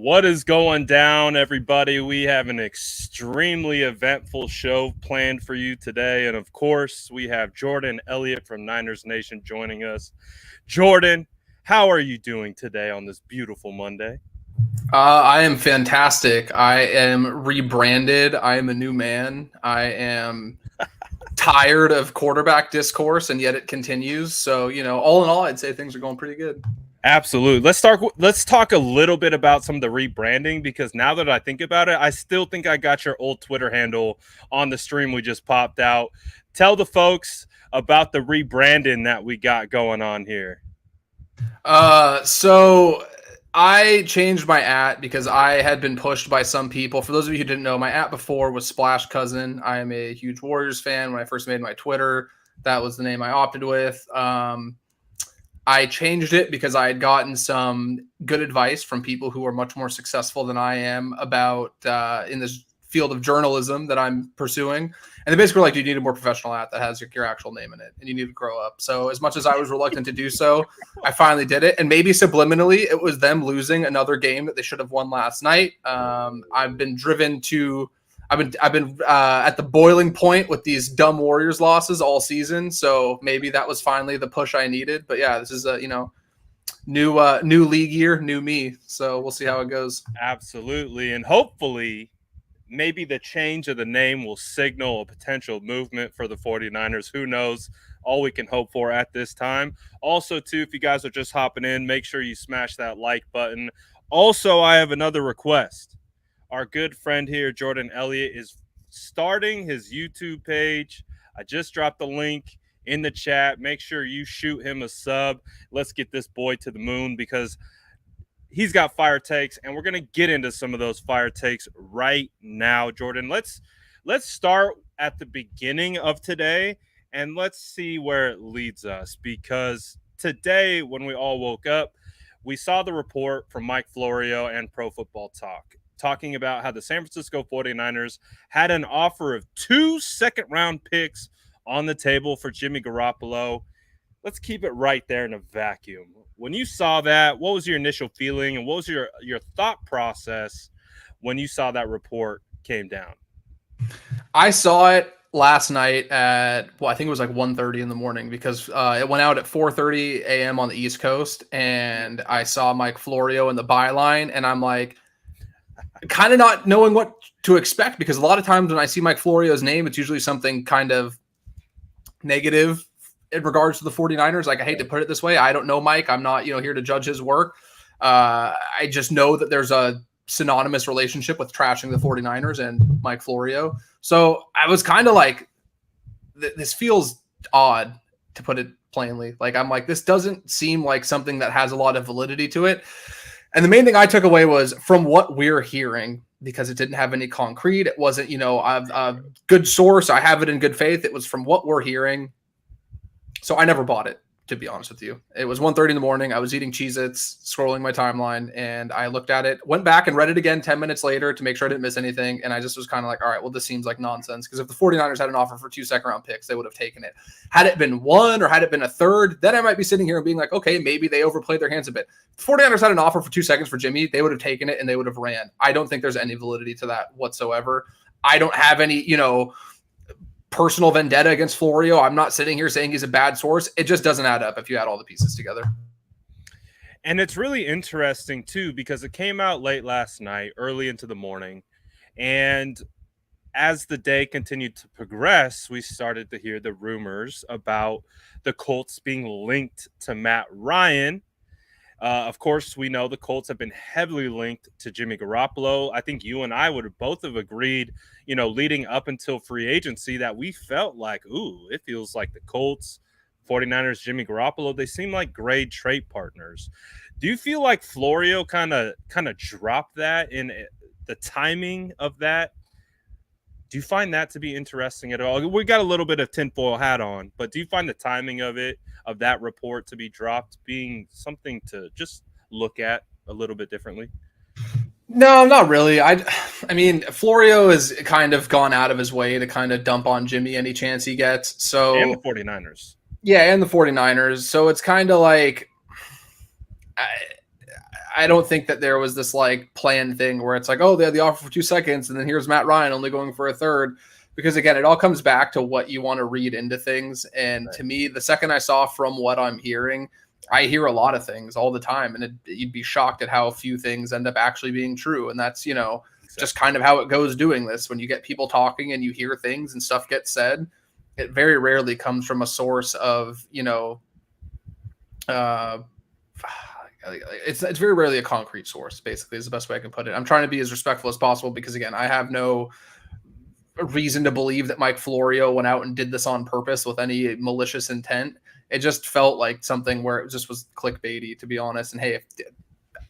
What is going down, everybody? We have an extremely eventful show planned for you today. And of course, we have Jordan Elliott from Niners Nation joining us. Jordan, how are you doing today on this beautiful Monday? I am fantastic. I am rebranded. I am a new man. I am tired of quarterback discourse, and yet it continues. So, all in all, I'd say things are going pretty good. Absolutely. Let's talk a little bit about some of the rebranding, because now that I think about it, I still think I got your old Twitter handle on the stream we just popped out. Tell the folks about the rebranding that we got going on here. So I changed my @ because I had been pushed by some people. For those of you who didn't know, my @ before was Splash Cousin. I am a huge Warriors fan. When I first made my Twitter, that was the name I opted with. I changed it because I had gotten some good advice from people who are much more successful than I am about in this field of journalism that I'm pursuing. And they basically were like, you need a more professional @ that has your actual name in it, and you need to grow up. So as much as I was reluctant to do so, I finally did it. And maybe subliminally, it was them losing another game that they should have won last night. I've been at the boiling point with these dumb Warriors losses all season. So maybe that was finally the push I needed. But yeah, this is a new league year, new me. So we'll see how it goes. Absolutely, and hopefully, maybe the change of the name will signal a potential movement for the 49ers. Who knows? All we can hope for at this time. Also, too, if you guys are just hopping in, make sure you smash that like button. Also, I have another request. Our good friend here, Jordan Elliott, is starting his YouTube page. I just dropped the link in the chat. Make sure you shoot him a sub. Let's get this boy to the moon, because he's got fire takes, and we're going to get into some of those fire takes right now. Jordan, let's start at the beginning of today, and let's see where it leads us, because today, when we all woke up, we saw the report from Mike Florio and Pro Football Talk talking about how the San Francisco 49ers had an offer of 2 second-round picks on the table for Jimmy Garoppolo. Let's keep it right there in a vacuum. When you saw that, what was your initial feeling, and what was your thought process when you saw that report came down? I saw it last night at, I think it was like 1:30 in the morning, because it went out at 4:30 a.m. on the East Coast, and I saw Mike Florio in the byline, and I'm like, kind of not knowing what to expect, because a lot of times when I see Mike Florio's name, it's usually something kind of negative in regards to the 49ers. Like, I hate to put it this way. I don't know Mike. I'm not, here to judge his work. I just know that there's a synonymous relationship with trashing the 49ers and Mike Florio. So I was kind of like, this feels odd, to put it plainly. Like, I'm like, this doesn't seem like something that has a lot of validity to it. And the main thing I took away was, from what we're hearing, because it didn't have any concrete, it wasn't, a good source, I have it in good faith. It was from what we're hearing. So I never bought it, to be honest with you. It was 1:30 in the morning. I was eating Cheez-Its, scrolling my timeline, and I looked at it, went back and read it again 10 minutes later to make sure I didn't miss anything. And I just was kind of like, all right, well, this seems like nonsense. Because if the 49ers had an offer for 2 second-round picks, they would have taken it. Had it been 1 or had it been a third, then I might be sitting here and being like, okay, maybe they overplayed their hands a bit. If the 49ers had an offer for 2 seconds for Jimmy, they would have taken it and they would have ran. I don't think there's any validity to that whatsoever. I don't have any, personal vendetta against Florio. I'm not sitting here saying he's a bad source. It just doesn't add up if you add all the pieces together. And it's really interesting, too, because it came out late last night, early into the morning. And as the day continued to progress, we started to hear the rumors about the Colts being linked to Matt Ryan. Of course, we know the Colts have been heavily linked to Jimmy Garoppolo. I think you and I would have both have agreed, leading up until free agency, that we felt like, it feels like the Colts, 49ers, Jimmy Garoppolo, they seem like great trade partners. Do you feel like Florio kind of dropped that in the timing of that? Do you find that to be interesting at all? We got a little bit of tinfoil hat on, but do you find the timing of that report to be dropped being something to just look at a little bit differently? No, not really. I mean, Florio has kind of gone out of his way to kind of dump on Jimmy any chance he gets. So, and the 49ers. Yeah, and the 49ers. So it's kind of like, I don't think that there was this like planned thing where it's like, oh, they had the offer for 2 seconds, and then here's Matt Ryan only going for a third. Because again, it all comes back to what you want to read into things. And to me, the second I saw from what I'm hearing, I hear a lot of things all the time, and you'd be shocked at how few things end up actually being true. And that's, just kind of how it goes doing this. When you get people talking and you hear things and stuff gets said, it very rarely comes from a source of, it's very rarely a concrete source, basically, is the best way I can put it. I'm trying to be as respectful as possible because, again, I have no reason to believe that Mike Florio went out and did this on purpose with any malicious intent. It just felt like something where it just was clickbaity, to be honest. And hey,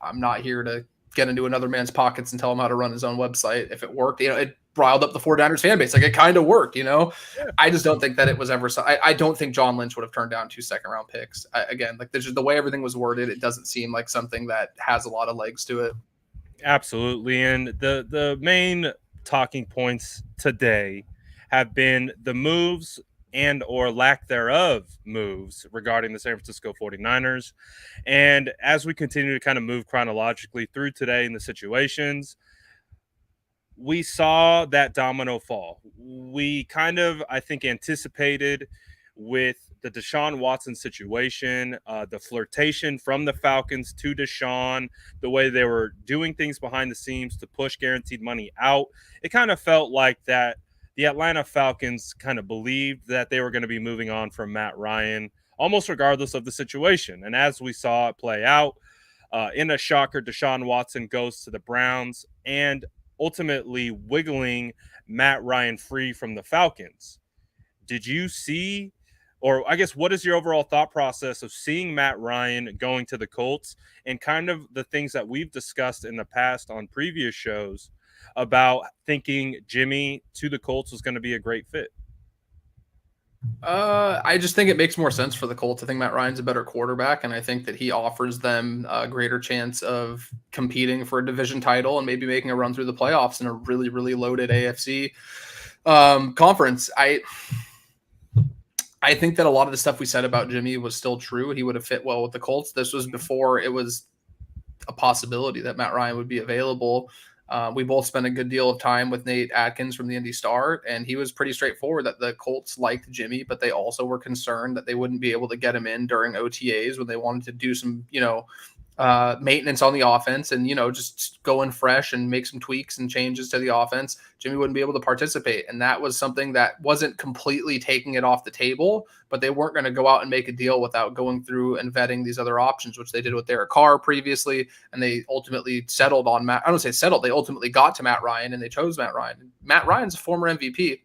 I'm not here to get into another man's pockets and tell him how to run his own website. If it worked, it riled up the 49ers fan base. Like, it kind of worked, Yeah. I just don't think that it was ever. I don't think John Lynch would have turned down 2 second-round picks. Again, like, there's just the way everything was worded. It doesn't seem like something that has a lot of legs to it. Absolutely. And the main talking points today have been the moves and or lack thereof moves regarding the San Francisco 49ers. And as we continue to kind of move chronologically through today in the situations, we saw that domino fall. We kind of, I think, anticipated with the Deshaun Watson situation, the flirtation from the Falcons to Deshaun, the way they were doing things behind the scenes to push guaranteed money out. It kind of felt like that the Atlanta Falcons kind of believed that they were going to be moving on from Matt Ryan, almost regardless of the situation. And as we saw it play out, in a shocker, Deshaun Watson goes to the Browns and ultimately wiggling Matt Ryan free from the Falcons. Did you see, or I guess, what is your overall thought process of seeing Matt Ryan going to the Colts and kind of the things that we've discussed in the past on previous shows about thinking Jimmy to the Colts was going to be a great fit? I just think it makes more sense for the Colts. I think Matt Ryan's a better quarterback, and I think that he offers them a greater chance of competing for a division title and maybe making a run through the playoffs in a really, really loaded AFC conference. I think that a lot of the stuff we said about Jimmy was still true. He would have fit well with the Colts. This was before it was a possibility that Matt Ryan would be available. We both spent a good deal of time with Nate Atkins from the Indy Star, and he was pretty straightforward that the Colts liked Jimmy, but they also were concerned that they wouldn't be able to get him in during OTAs when they wanted to do some, maintenance on the offense and, just go in fresh and make some tweaks and changes to the offense. Jimmy wouldn't be able to participate. And that was something that wasn't completely taking it off the table, but they weren't going to go out and make a deal without going through and vetting these other options, which they did with Derek Carr previously. And they ultimately settled on Matt. I don't say settled. They ultimately got to Matt Ryan and they chose Matt Ryan. Matt Ryan's a former MVP.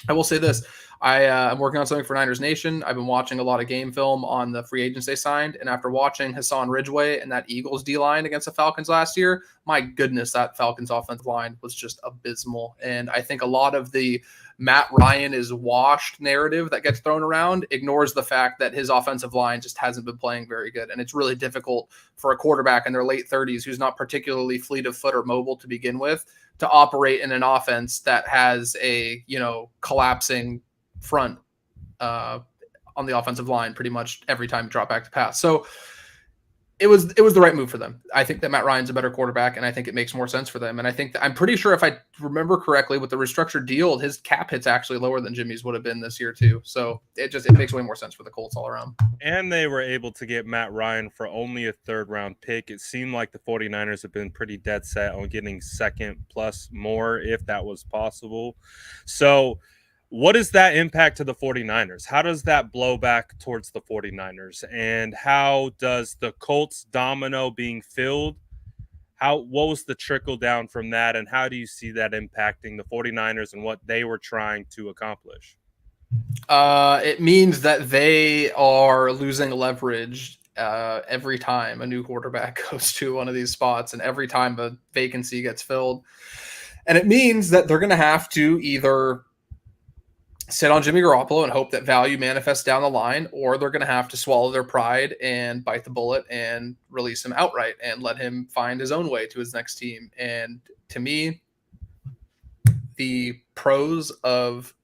I will say this. I'm working on something for Niners Nation. I've been watching a lot of game film on the free agents they signed. And after watching Hassan Ridgeway and that Eagles D-line against the Falcons last year, my goodness, that Falcons offensive line was just abysmal. And I think a lot of the Matt Ryan is washed narrative that gets thrown around ignores the fact that his offensive line just hasn't been playing very good. And it's really difficult for a quarterback in their late 30s who's not particularly fleet of foot or mobile to begin with to operate in an offense that has a, collapsing front on the offensive line pretty much every time you drop back to pass. So it was the right move for them. I think that Matt Ryan's a better quarterback, and I think it makes more sense for them. And I think I'm pretty sure, if I remember correctly, with the restructured deal, his cap hit's actually lower than Jimmy's would have been this year too. So it makes way more sense for the Colts all around. And they were able to get Matt Ryan for only a third-round pick. It seemed like the 49ers have been pretty dead set on getting second plus more if that was possible. So what is that impact to the 49ers? How does that blow back towards the 49ers? And how does the Colts domino being filled, what was the trickle down from that? And how do you see that impacting the 49ers and what they were trying to accomplish? It means that they are losing leverage every time a new quarterback goes to one of these spots and every time a vacancy gets filled. And it means that they're going to have to either sit on Jimmy Garoppolo and hope that value manifests down the line, or they're going to have to swallow their pride and bite the bullet and release him outright and let him find his own way to his next team. And to me, the pros of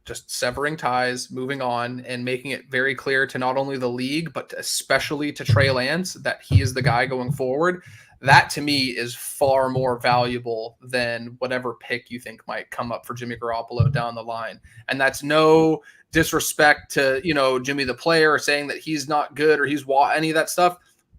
just severing ties, moving on, and making it very clear to not only the league, but especially to Trey Lance that he is the guy going forward. That to me is far more valuable than whatever pick you think might come up for Jimmy Garoppolo down the line. And that's no disrespect to, Jimmy the player, or saying that he's not good or he's any of that stuff.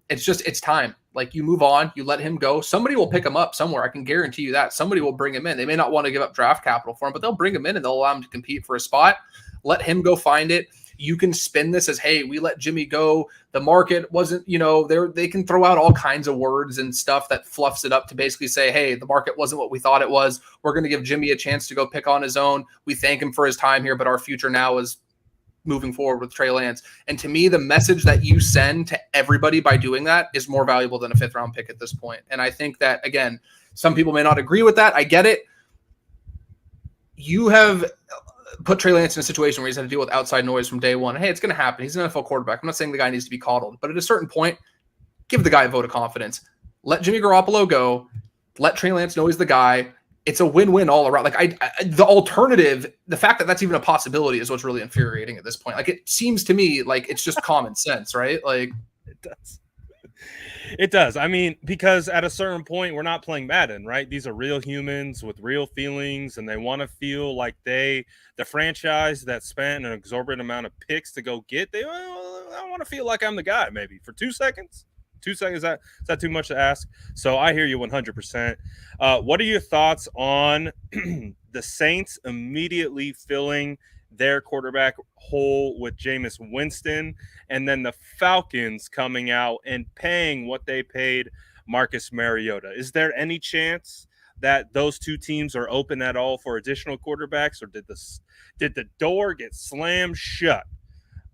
It's just, it's time. Like, you move on, you let him go. Somebody will pick him up somewhere. I can guarantee you that. Somebody will bring him in. They may not want to give up draft capital for him, but they'll bring him in and they'll allow him to compete for a spot. Let him go find it. You can spin this as, hey, we let Jimmy go. The market wasn't, they can throw out all kinds of words and stuff that fluffs it up to basically say, hey, the market wasn't what we thought it was. We're going to give Jimmy a chance to go pick on his own. We thank him for his time here, but our future now is moving forward with Trey Lance. And to me, the message that you send to everybody by doing that is more valuable than a 5th round pick at this point. And I think that, again, some people may not agree with that. I get it. You have put Trey Lance in a situation where he's had to deal with outside noise from day one. Hey, it's going to happen. He's an NFL quarterback. I'm not saying the guy needs to be coddled, but at a certain point, give the guy a vote of confidence. Let Jimmy Garoppolo go. Let Trey Lance know he's the guy. It's a win-win all around. Like, the alternative, the fact that that's even a possibility is what's really infuriating at this point. Like, it seems to me like it's just common sense, right? Like, it does. It does. I mean, because at a certain point, we're not playing Madden, right? These are real humans with real feelings, and they want to feel like the franchise that spent an exorbitant amount of picks to go get, I want to feel like I'm the guy maybe for 2 seconds. 2 seconds, is that too much to ask? So I hear you 100%. What are your thoughts on the Saints immediately filling their quarterback hole with Jameis Winston, and then the Falcons coming out and paying what they paid Marcus Mariota? Is there any chance that those two teams are open at all for additional quarterbacks, or did the door get slammed shut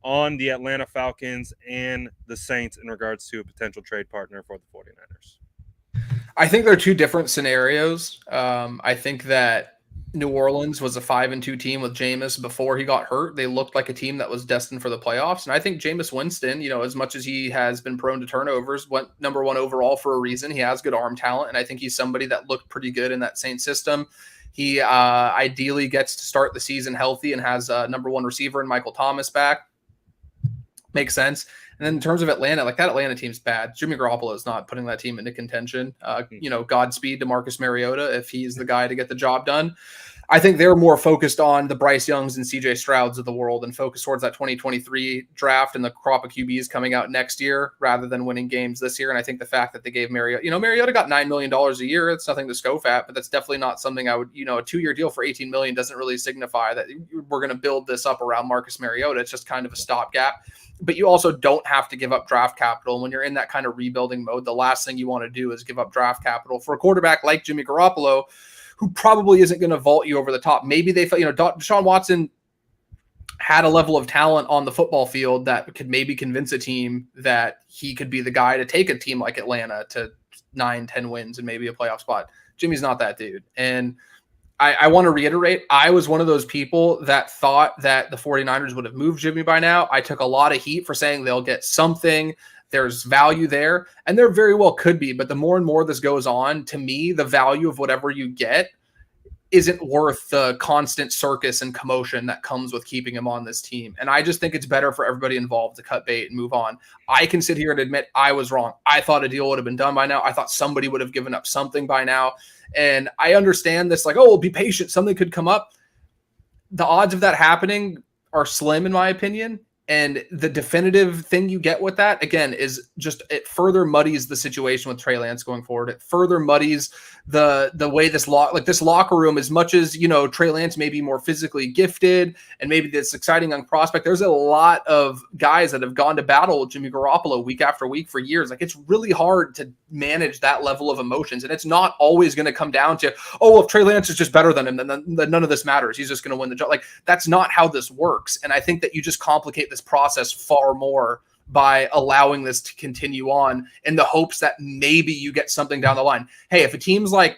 on the Atlanta Falcons and the Saints in regards to a potential trade partner for the 49ers? I think they're two different scenarios. I think that New Orleans was a 5-2 team with Jameis before he got hurt. They looked like a team that was destined for the playoffs. And I think Jameis Winston, as much as he has been prone to turnovers, went number 1 overall for a reason. He has good arm talent, and I think he's somebody that looked pretty good in that Saints system. He ideally gets to start the season healthy and has a number 1 receiver in Michael Thomas back. Makes sense. And then in terms of Atlanta, like, that Atlanta team's bad. Jimmy Garoppolo is not putting that team into contention. Godspeed to Marcus Mariota if he's the guy to get the job done. I think they're more focused on the Bryce Youngs and CJ Strouds of the world and focus towards that 2023 draft and the crop of QBs coming out next year rather than winning games this year. And I think the fact that they gave Mariota got $9 million a year. It's nothing to scoff at, but that's definitely not something I would, a 2-year deal for $18 million doesn't really signify that we're going to build this up around Marcus Mariota. It's just kind of a stopgap. But you also don't have to give up draft capital. When you're in that kind of rebuilding mode, the last thing you want to do is give up draft capital for a quarterback like Jimmy Garoppolo, who probably isn't going to vault you over the top. Maybe they felt, Deshaun Watson had a level of talent on the football field that could maybe convince a team that he could be the guy to take a team like Atlanta to 9-10 wins and maybe a playoff spot. Jimmy's not that dude. And I want to reiterate, I was one of those people that thought that the 49ers would have moved Jimmy by now. I took a lot of heat for saying they'll get something. There's value there, and there very well could be. But the more and more this goes on, to me, the value of whatever you get isn't worth the constant circus and commotion that comes with keeping him on this team. And I just think it's better for everybody involved to cut bait and move on. I can sit here and admit I was wrong. I thought a deal would have been done by now. I thought somebody would have given up something by now. And I understand this, like, oh, be patient. Something could come up. The odds of that happening are slim, in my opinion. And the definitive thing you get with that, again, is just it further muddies the situation with Trey Lance going forward. It further muddies the way this locker room, as much as, Trey Lance may be more physically gifted and maybe this exciting young prospect, there's a lot of guys that have gone to battle with Jimmy Garoppolo week after week for years. Like, it's really hard to manage that level of emotions. And it's not always going to come down to, oh, well, if Trey Lance is just better than him, then none of this matters. He's just going to win the job. Like, that's not how this works. And I think that you just complicate this process far more by allowing this to continue on in the hopes that maybe you get something down the line. Hey, if a team's like,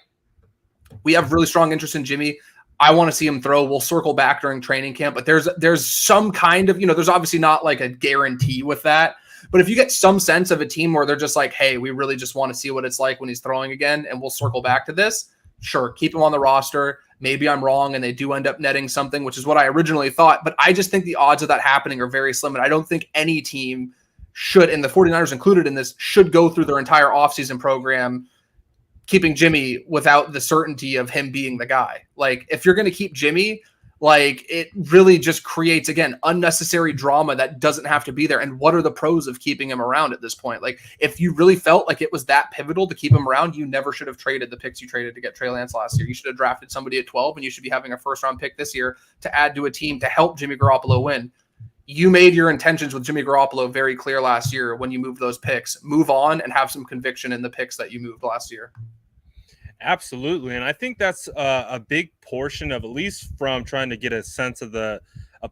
we have really strong interest in Jimmy, I want to see him throw, we'll circle back during training camp. But there's some kind of, there's obviously not like a guarantee with that. But if you get some sense of a team where they're just like, hey, we really just want to see what it's like when he's throwing again, and we'll circle back to this, sure, keep him on the roster. Maybe I'm wrong and they do end up netting something, which is what I originally thought. But I just think the odds of that happening are very slim. And I don't think any team should, and the 49ers included in this, should go through their entire offseason program keeping Jimmy without the certainty of him being the guy. Like, if you're going to keep Jimmy, like, it really just creates, again, unnecessary drama that doesn't have to be there. And what are the pros of keeping him around at this point? Like, if you really felt like it was that pivotal to keep him around, you never should have traded the picks you traded to get Trey Lance last year. You should have drafted somebody at 12, and you should be having a first-round pick this year to add to a team to help Jimmy Garoppolo win. You made your intentions with Jimmy Garoppolo very clear last year when you moved those picks. Move on and have some conviction in the picks that you moved last year. Absolutely. And I think that's a big portion of, at least from trying to get a sense of a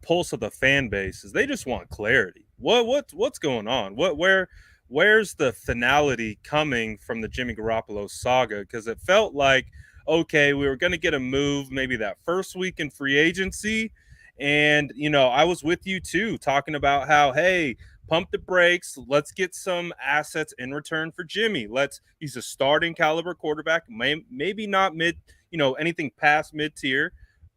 pulse of the fan base, is they just want clarity. What's going on? Where's the finality coming from the Jimmy Garoppolo saga? Because it felt like, okay, we were going to get a move maybe that first week in free agency. And, I was with you too, talking about how, hey, pump the brakes. Let's get some assets in return for Jimmy. He's a starting caliber quarterback, maybe not mid, anything past mid-tier,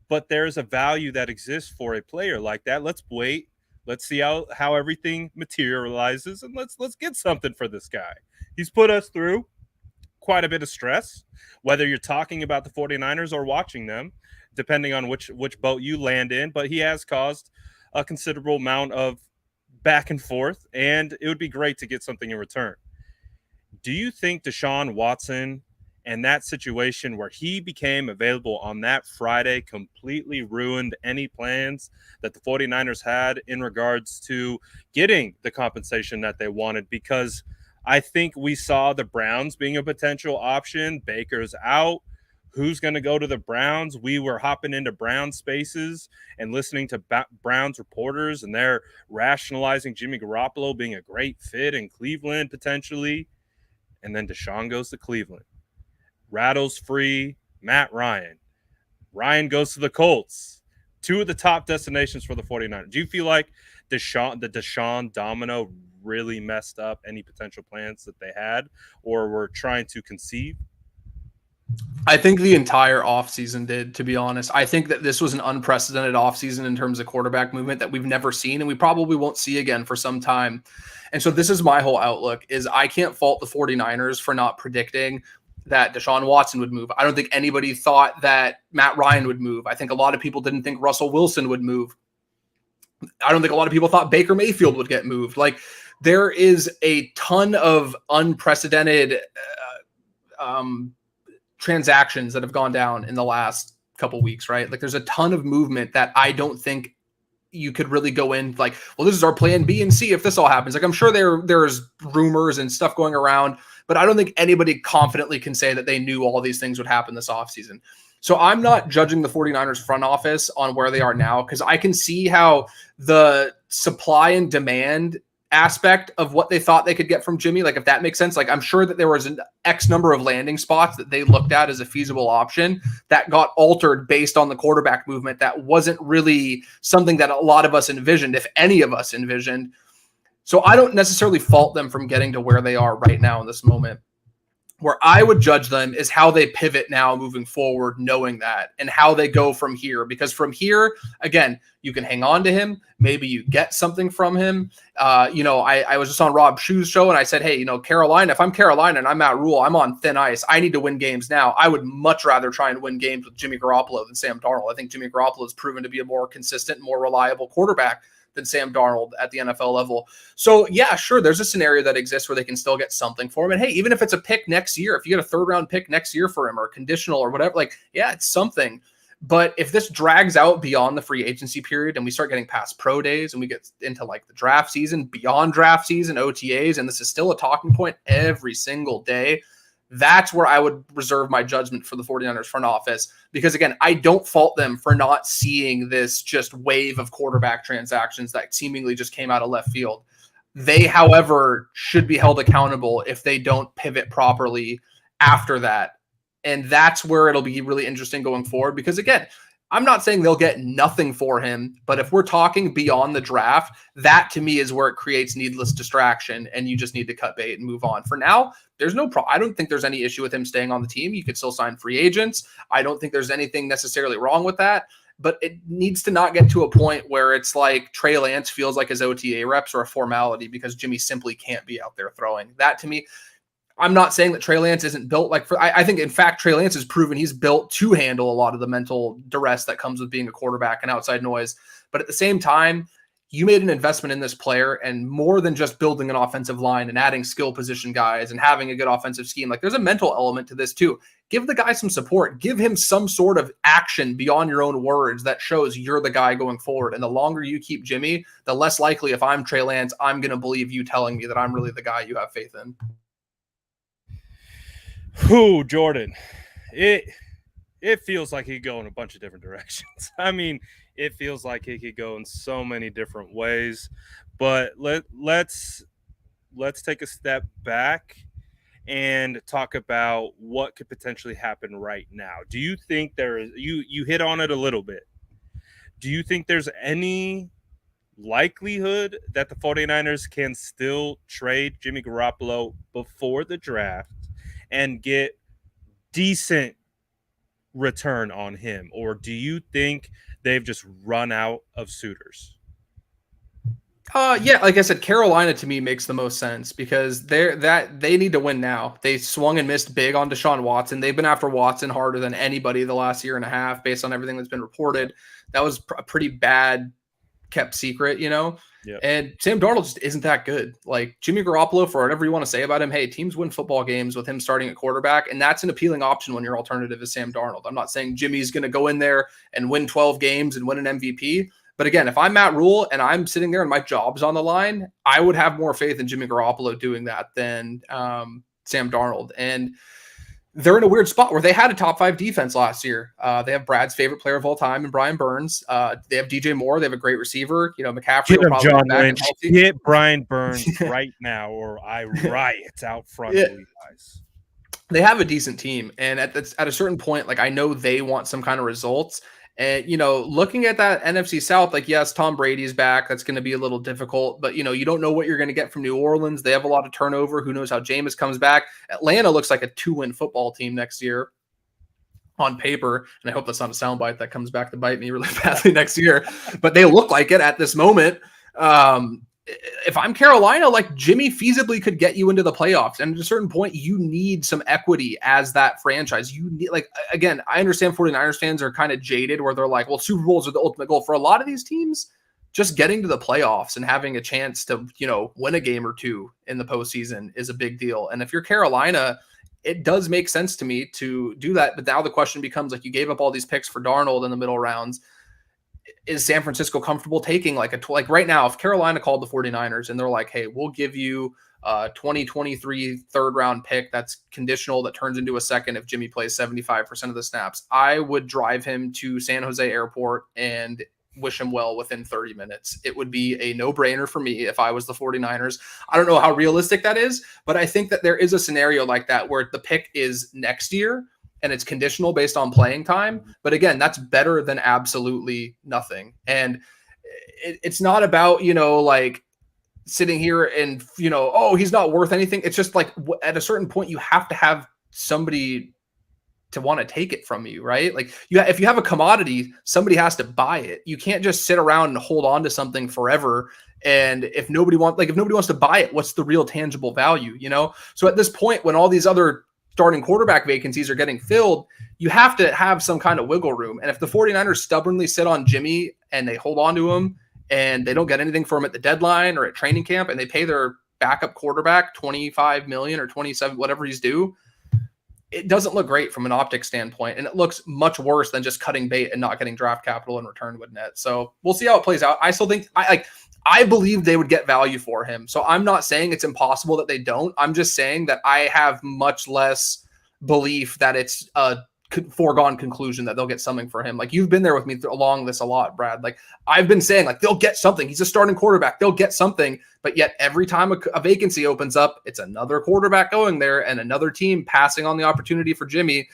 but there's a value that exists for a player like that. Let's wait. Let's see how everything materializes, and let's get something for this guy. He's put us through quite a bit of stress, whether you're talking about the 49ers or watching them, depending on which boat you land in, but he has caused a considerable amount of back and forth, and it would be great to get something in return. Do you think Deshaun Watson and that situation where he became available on that Friday completely ruined any plans that the 49ers had in regards to getting the compensation that they wanted? Because I think we saw the Browns being a potential option. Baker's out. Who's going to go to the Browns? We were hopping into Brown spaces and listening to Browns reporters, and they're rationalizing Jimmy Garoppolo being a great fit in Cleveland potentially. And then Deshaun goes to Cleveland. Rattles free Matt Ryan. Ryan goes to the Colts. Two of the top destinations for the 49ers. Do you feel like the Deshaun domino really messed up any potential plans that they had or were trying to conceive? I think the entire offseason did, to be honest. I think that this was an unprecedented offseason in terms of quarterback movement that we've never seen, and we probably won't see again for some time. And so this is my whole outlook, is I can't fault the 49ers for not predicting that Deshaun Watson would move. I don't think anybody thought that Matt Ryan would move. I think a lot of people didn't think Russell Wilson would move. I don't think a lot of people thought Baker Mayfield would get moved. Like, there is a ton of unprecedented transactions that have gone down in the last couple weeks, right? Like, there's a ton of movement that I don't think you could really go in like, well, this is our plan B and C if this all happens. Like, I'm sure there's rumors and stuff going around, but I don't think anybody confidently can say that they knew all these things would happen this offseason. So I'm not judging the 49ers front office on where they are now, because I can see how the supply and demand aspect of what they thought they could get from Jimmy, like, if that makes sense, like, I'm sure that there was an X number of landing spots that they looked at as a feasible option that got altered based on the quarterback movement. That wasn't really something that a lot of us envisioned, if any of us envisioned. So I don't necessarily fault them from getting to where they are right now in this moment. Where I would judge them is how they pivot now moving forward, knowing that, and how they go from here. Because from here, again, you can hang on to him. Maybe you get something from him. I was just on Rob Shue's show, and I said, hey, Carolina, if I'm Carolina and I'm Matt Rule, I'm on thin ice. I need to win games now. I would much rather try and win games with Jimmy Garoppolo than Sam Darnold. I think Jimmy Garoppolo has proven to be a more consistent, more reliable quarterback than Sam Darnold at the NFL level. So yeah, sure, there's a scenario that exists where they can still get something for him. And hey, even if it's a pick next year, if you get a 3rd round pick next year for him or conditional or whatever, like, yeah, it's something. But if this drags out beyond the free agency period and we start getting past pro days and we get into like the draft season, beyond draft season, OTAs, and this is still a talking point every single day, that's where I would reserve my judgment for the 49ers front office. Because again, I don't fault them for not seeing this just wave of quarterback transactions that seemingly just came out of left field. They, however, should be held accountable if they don't pivot properly after that. And that's where it'll be really interesting going forward. Because again, I'm not saying they'll get nothing for him, but if we're talking beyond the draft, that to me is where it creates needless distraction and you just need to cut bait and move on. For now, there's no problem. I don't think there's any issue with him staying on the team. You could still sign free agents. I don't think there's anything necessarily wrong with that, but it needs to not get to a point where it's like Trey Lance feels like his OTA reps are a formality because Jimmy simply can't be out there throwing. That to me, I'm not saying that Trey Lance isn't built I think in fact Trey Lance has proven he's built to handle a lot of the mental duress that comes with being a quarterback and outside noise. But at the same time, you made an investment in this player, and more than just building an offensive line and adding skill position guys and having a good offensive scheme, like there's a mental element to this too. Give the guy some support, give him some sort of action beyond your own words that shows you're the guy going forward. And the longer you keep Jimmy, the less likely if I'm Trey Lance, I'm going to believe you telling me that I'm really the guy you have faith in. Who, Jordan? It feels like he could go in a bunch of different directions. I mean, it feels like he could go in so many different ways. But let's take a step back and talk about what could potentially happen right now. Do you think there is you hit on it a little bit? Do you think there's any likelihood that the 49ers can still trade Jimmy Garoppolo before the draft and get decent return on him? Or do you think they've just run out of suitors? Yeah, like I said, Carolina to me makes the most sense because they need to win now. They swung and missed big on Deshaun Watson. They've been after Watson harder than anybody the last year and a half based on everything that's been reported. That was a pretty bad kept secret, you know? Yep. And Sam Darnold just isn't that good. Like Jimmy Garoppolo, for whatever you want to say about him, hey, teams win football games with him starting at quarterback, and that's an appealing option when your alternative is Sam Darnold. I'm not saying Jimmy's going to go in there and win 12 games and win an MVP, but again, if I'm Matt Rule and I'm sitting there and my job's on the line, I would have more faith in Jimmy Garoppolo doing that than Sam Darnold. And they're in a weird spot where they had a top 5 defense last year. They have Brad's favorite player of all time and Brian Burns. They have DJ Moore. They have a great receiver. You know, McCaffrey Get will him, probably John be back Lynch. and healthy. Get Brian Burns right now, or I riot out front of you guys. They have a decent team, and at a certain point, like I know they want some kind of results. And, you know, looking at that NFC South, like, yes, Tom Brady's back. That's going to be a little difficult, but, you know, you don't know what you're going to get from New Orleans. They have a lot of turnover. Who knows how Jameis comes back? Atlanta looks like a 2-win football team next year on paper. And I hope that's not a soundbite that comes back to bite me really badly next year, but they look like it at this moment. If I'm Carolina, like Jimmy feasibly could get you into the playoffs. And at a certain point, you need some equity as that franchise. You need, like, again, I understand 49ers fans are kind of jaded where they're like, well, Super Bowls are the ultimate goal. For a lot of these teams, just getting to the playoffs and having a chance to, you know, win a game or two in the postseason is a big deal. And if you're Carolina, it does make sense to me to do that. But now the question becomes, like, you gave up all these picks for Darnold in the middle rounds. Is San Francisco comfortable taking like right now, if Carolina called the 49ers and they're like, hey, we'll give you a 2023 third round pick that's conditional that turns into a second if Jimmy plays 75% of the snaps, I would drive him to San Jose Airport and wish him well within 30 minutes. It would be a no-brainer for me if I was the 49ers. I don't know how realistic that is, but I think that there is a scenario like that where the pick is next year and it's conditional based on playing time. But again, that's better than absolutely nothing. And it's not about, you know, like sitting here and, you know, oh, he's not worth anything. It's just like at a certain point, you have to have somebody to want to take it from you, right? Like if you have a commodity, somebody has to buy it. You can't just sit around and hold on to something forever. And if nobody wants to buy it, what's the real tangible value, you know? So at this point, when all these other starting quarterback vacancies are getting filled, you have to have some kind of wiggle room. And if the 49ers stubbornly sit on Jimmy and they hold on to him and they don't get anything for him at the deadline or at training camp and they pay their backup quarterback $25 million or 27, whatever he's due, it doesn't look great from an optics standpoint. And it looks much worse than just cutting bait and not getting draft capital in return with net. So we'll see how it plays out. I still think I believe they would get value for him. So I'm not saying it's impossible that they don't. I'm just saying that I have much less belief that it's a foregone conclusion that they'll get something for him. Like you've been there with me along this a lot, Brad. Like I've been saying, like they'll get something. He's a starting quarterback. They'll get something. But yet every time a vacancy opens up, it's another quarterback going there and another team passing on the opportunity for Jimmy.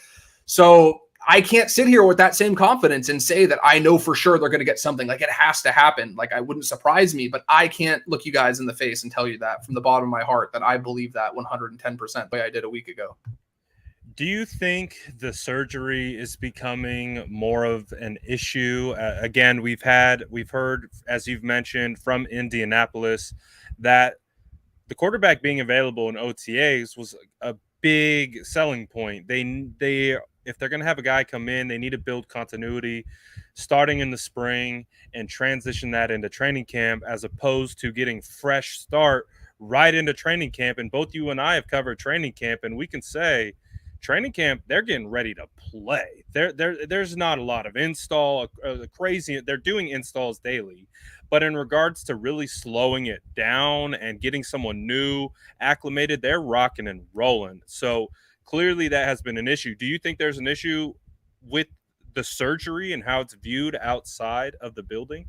So I can't sit here with that same confidence and say that I know for sure they're going to get something. Like, it has to happen. Like, I wouldn't surprise me, but I can't look you guys in the face and tell you that from the bottom of my heart that I believe that 110% the way I did a week ago. Do you think the surgery is becoming more of an issue? Again, we've heard, as you've mentioned, from Indianapolis that the quarterback being available in OTAs was a big selling point. They if they're going to have a guy come in, they need to build continuity starting in the spring and transition that into training camp, as opposed to getting fresh start right into training camp. And both you and I have covered training camp, and we can say training camp, they're getting ready to play. There's not a lot of install, crazy. They're doing installs daily. But in regards to really slowing it down and getting someone new acclimated, they're rocking and rolling. So clearly that has been an issue. Do you think there's an issue with the surgery and how it's viewed outside of the building?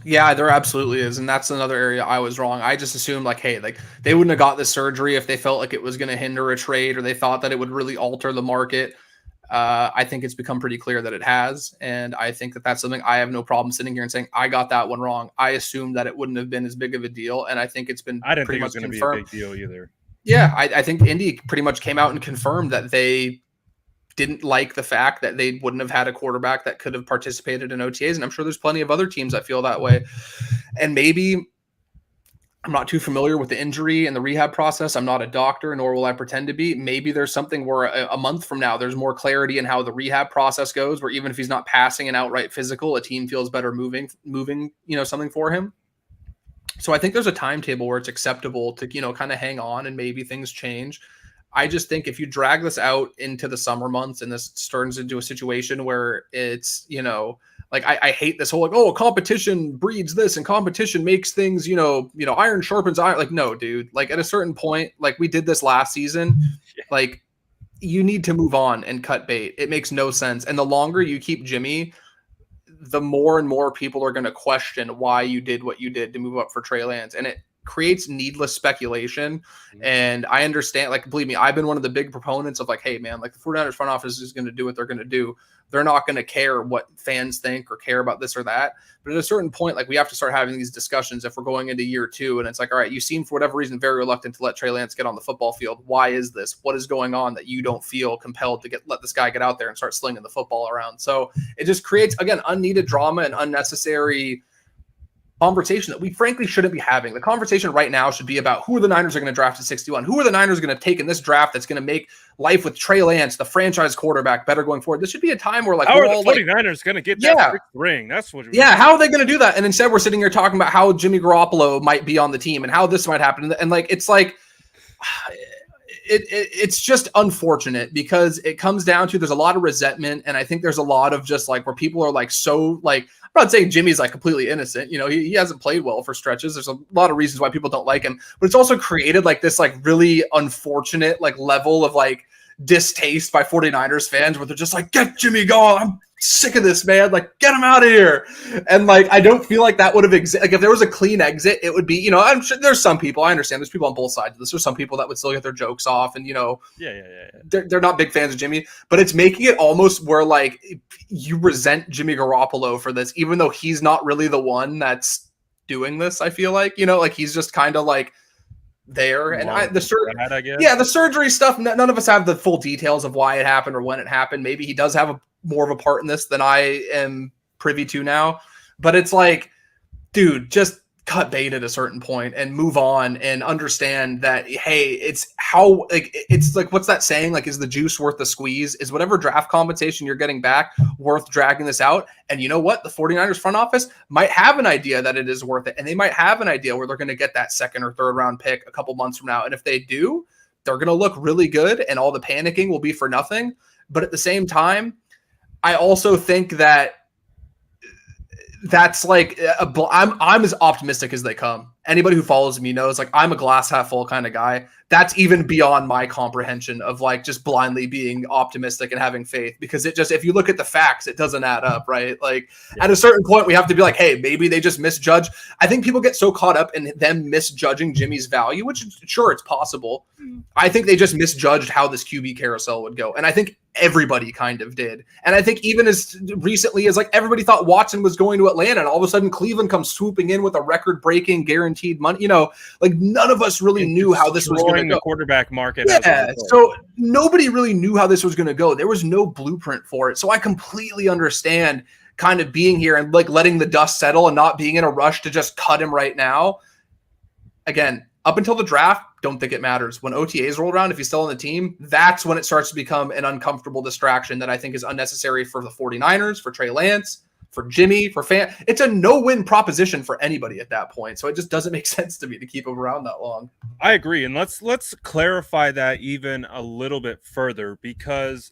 Yeah, there absolutely is. And that's another area I was wrong. I just assumed like, hey, like they wouldn't have got this surgery if they felt like it was going to hinder a trade or they thought that it would really alter the market. I think it's become pretty clear that it has. And I think that that's something I have no problem sitting here and saying, I got that one wrong. I assumed that it wouldn't have been as big of a deal. And I think it's been I didn't pretty think it was much going to confirmed. be a big deal either. Yeah, I think Indy pretty much came out and confirmed that they didn't like the fact that they wouldn't have had a quarterback that could have participated in OTAs. And I'm sure there's plenty of other teams that feel that way. And maybe I'm not too familiar with the injury and the rehab process. I'm not a doctor, nor will I pretend to be. Maybe there's something where a month from now, there's more clarity in how the rehab process goes, where even if he's not passing an outright physical, a team feels better moving, something for him. So I think there's a timetable where it's acceptable to, kind of hang on and maybe things change. I just think if you drag this out into the summer months and this turns into a situation where it's, like I hate this whole like, oh, competition breeds this and competition makes things, iron sharpens iron. Like, no, dude, like at a certain point, like we did this last season, like you need to move on and cut bait. It makes no sense. And the longer you keep Jimmy, the more and more people are going to question why you did what you did to move up for Trey Lance. And it creates needless speculation. And I understand, like, believe me, I've been one of the big proponents of like, hey man, like the 49ers front office is going to do what they're going to do. They're not going to care what fans think or care about this or that. But at a certain point, like we have to start having these discussions if we're going into year 2. And it's like, all right, you seem for whatever reason very reluctant to let Trey Lance get on the football field. Why is this? What is going on that you don't feel compelled to let this guy get out there and start slinging the football around? So it just creates, again, unneeded drama and unnecessary conversation that we frankly shouldn't be having. The conversation right now should be about who are the Niners are going to draft at 61. Who are the Niners going to take in this draft that's going to make life with Trey Lance, the franchise quarterback, better going forward? This should be a time where like how are the 49ers going to get that ring? That's what. How are they going to do that? And instead, we're sitting here talking about how Jimmy Garoppolo might be on the team and how this might happen. And like it's like. It's just unfortunate because it comes down to there's a lot of resentment, and I think there's a lot of just like where people are like so like I'm not saying Jimmy's like completely innocent, he hasn't played well for stretches. There's a lot of reasons why people don't like him, but it's also created like this like really unfortunate like level of like distaste by 49ers fans where they're just like, get Jimmy going. I'm sick of this, man. Like, get him out of here. And like, I don't feel like that would have like if there was a clean exit, it would be, I'm sure there's some people, I understand there's people on both sides of this. There's some people that would still get their jokes off and, they're not big fans of Jimmy, but it's making it almost where like you resent Jimmy Garoppolo for this, even though he's not really the one that's doing this. I feel like, like he's just kind of like, there and the surgery stuff, none of us have the full details of why it happened or when it happened. Maybe he does have more of a part in this than I am privy to now, but it's like, dude, just cut bait at a certain point and move on and understand that, hey, it's how like it's like what's that saying, like, is the juice worth the squeeze? Is whatever draft compensation you're getting back worth dragging this out? And you know what, the 49ers front office might have an idea that it is worth it, and they might have an idea where they're going to get that second or third round pick a couple months from now, and if they do, they're going to look really good and all the panicking will be for nothing. But at the same time, I also think that that's like I'm as optimistic as they come. Anybody who follows me knows like I'm a glass half full kind of guy. That's even beyond my comprehension of like just blindly being optimistic and having faith, because it just, if you look at the facts, it doesn't add up, right? Like at a certain point we have to be like, hey, maybe they just misjudge. I think people get so caught up in them misjudging Jimmy's value, which sure, it's possible. I think they just misjudged how this QB carousel would go. And I think everybody kind of did. And I think even as recently as like everybody thought Watson was going to Atlanta, and all of a sudden Cleveland comes swooping in with a record-breaking guaranteed money. Like none of us really knew how this was going to go. The quarterback market. Yeah, so nobody really knew how this was going to go. There was no blueprint for it. So I completely understand kind of being here and like letting the dust settle and not being in a rush to just cut him right now. Again, up until the draft, don't think it matters. When OTAs roll around, if he's still on the team, that's when it starts to become an uncomfortable distraction that I think is unnecessary for the 49ers, for Trey Lance, for Jimmy, for fan. It's a no-win proposition for anybody at that point. So it just doesn't make sense to me to keep him around that long. I agree. And let's clarify that even a little bit further, because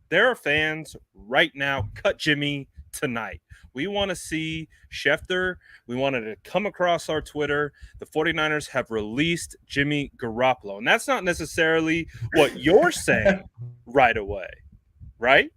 there are fans right now, cut Jimmy tonight. We want to see Schefter. We wanted to come across our Twitter. The 49ers have released Jimmy Garoppolo. And that's not necessarily what you're saying right away, right?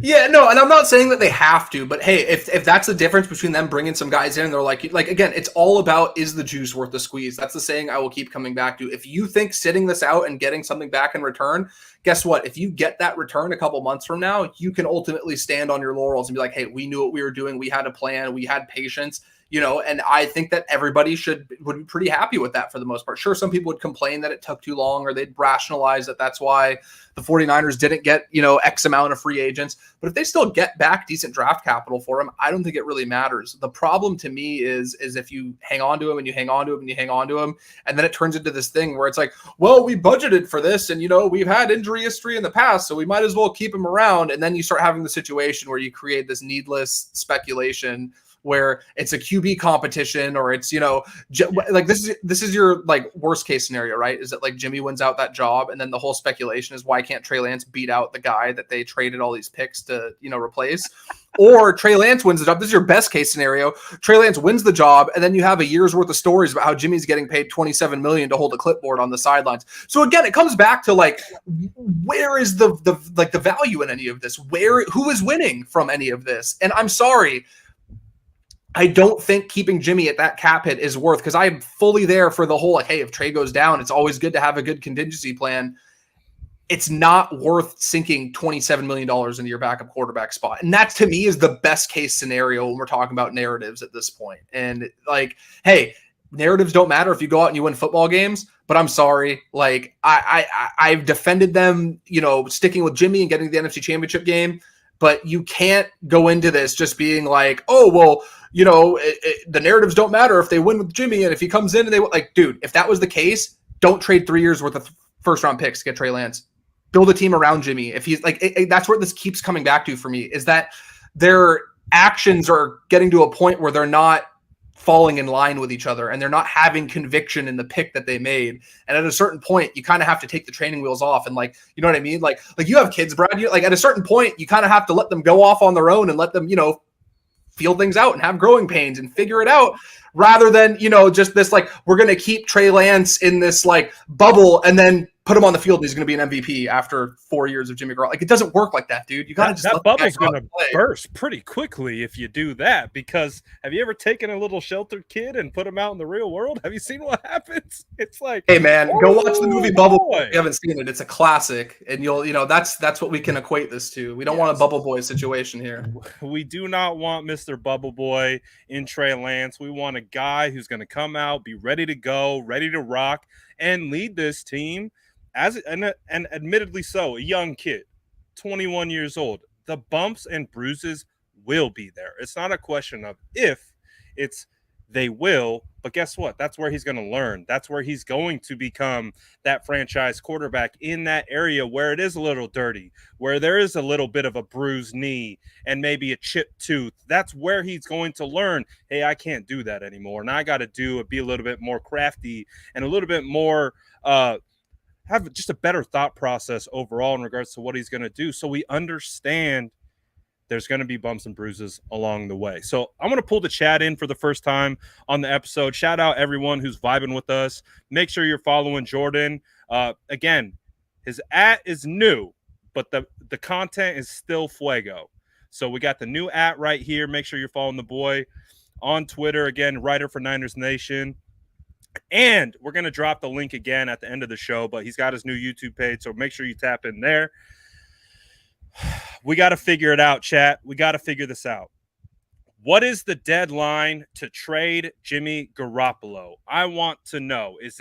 Yeah, no, and I'm not saying that they have to, but hey, if that's the difference between them bringing some guys in, they're like again, it's all about, is the juice worth the squeeze? That's the saying I will keep coming back to. If you think sitting this out and getting something back in return, guess what? If you get that return a couple months from now, you can ultimately stand on your laurels and be like, hey, we knew what we were doing. We had a plan. We had patience. And I think that everybody would be pretty happy with that for the most part. Sure, some people would complain that it took too long, or they'd rationalize that that's why the 49ers didn't get, X amount of free agents. But if they still get back decent draft capital for him, I don't think it really matters. The problem to me is if you hang on to him and you hang on to him and you hang on to him, and then it turns into this thing where it's like, well, we budgeted for this, and, we've had injury history in the past, so we might as well keep him around. And then you start having the situation where you create this needless speculation where it's a QB competition, or it's, like this is your like worst case scenario, right? Is that like Jimmy wins out that job, and then the whole speculation is, why can't Trey Lance beat out the guy that they traded all these picks to, replace? Or Trey Lance wins the job. This is your best case scenario. Trey Lance wins the job, and then you have a year's worth of stories about how Jimmy's getting paid $27 million to hold a clipboard on the sidelines. So again, it comes back to like, where is the value in any of this? Who is winning from any of this? And I'm sorry, I don't think keeping Jimmy at that cap hit is worth, because I'm fully there for the whole, like, hey, if Trey goes down, it's always good to have a good contingency plan. It's not worth sinking $27 million into your backup quarterback spot. And that to me is the best case scenario when we're talking about narratives at this point. And like, hey, narratives don't matter if you go out and you win football games, but I'm sorry. Like I've defended them, sticking with Jimmy and getting the NFC Championship game, but you can't go into this just being like, oh, well, the narratives don't matter if they win with Jimmy, and if he comes in and they like, dude, if that was the case, don't trade 3 years worth of first round picks to get Trey Lance. Build a team around Jimmy. If he's like, that's where this keeps coming back to for me, is that their actions are getting to a point where they're not falling in line with each other, and they're not having conviction in the pick that they made. And at a certain point, you kind of have to take the training wheels off, and like, you know what I mean? Like you have kids, Brad. You like at a certain point, you kind of have to let them go off on their own and let them, feel things out and have growing pains and figure it out, rather than, just this, like, we're going to keep Trey Lance in this like bubble and then put him on the field and he's going to be an MVP after 4 years of Jimmy Garoppolo. Like, it doesn't work like that, dude. You got to just that bubble's going to burst pretty quickly if you do that, because have you ever taken a little sheltered kid and put him out in the real world? Have you seen what happens? It's like, hey man, go watch the movie Bubble Boy. If you haven't seen it, it's a classic, and that's what we can equate this to. We don't want a Bubble Boy situation here. We do not want Mr. Bubble Boy in Trey Lance. We want a guy who's going to come out, be ready to go, ready to rock, and lead this team. And admittedly so, a young kid, 21 years old. The bumps and bruises will be there. It's not a question of if, it's they will. But guess what? That's where he's going to learn. That's where he's going to become that franchise quarterback, in that area where it is a little dirty, where there is a little bit of a bruised knee and maybe a chipped tooth. That's where he's going to learn, hey, I can't do that anymore. And I got to be a little bit more crafty and a little bit more have just a better thought process overall in regards to what he's going to do. So we understand there's going to be bumps and bruises along the way. So I'm going to pull the chat in for the first time on the episode. Shout out everyone who's vibing with us. Make sure you're following Jordan. Again, his @ is new, but the content is still fuego. So we got the new @ right here. Make sure you're following the boy on Twitter. Again, writer for Niners Nation. And we're going to drop the link again at the end of the show, but he's got his new YouTube page, so make sure you tap in there. We got to figure it out, chat. We got to figure this out. What is the deadline to trade Jimmy Garoppolo? I want to know. Is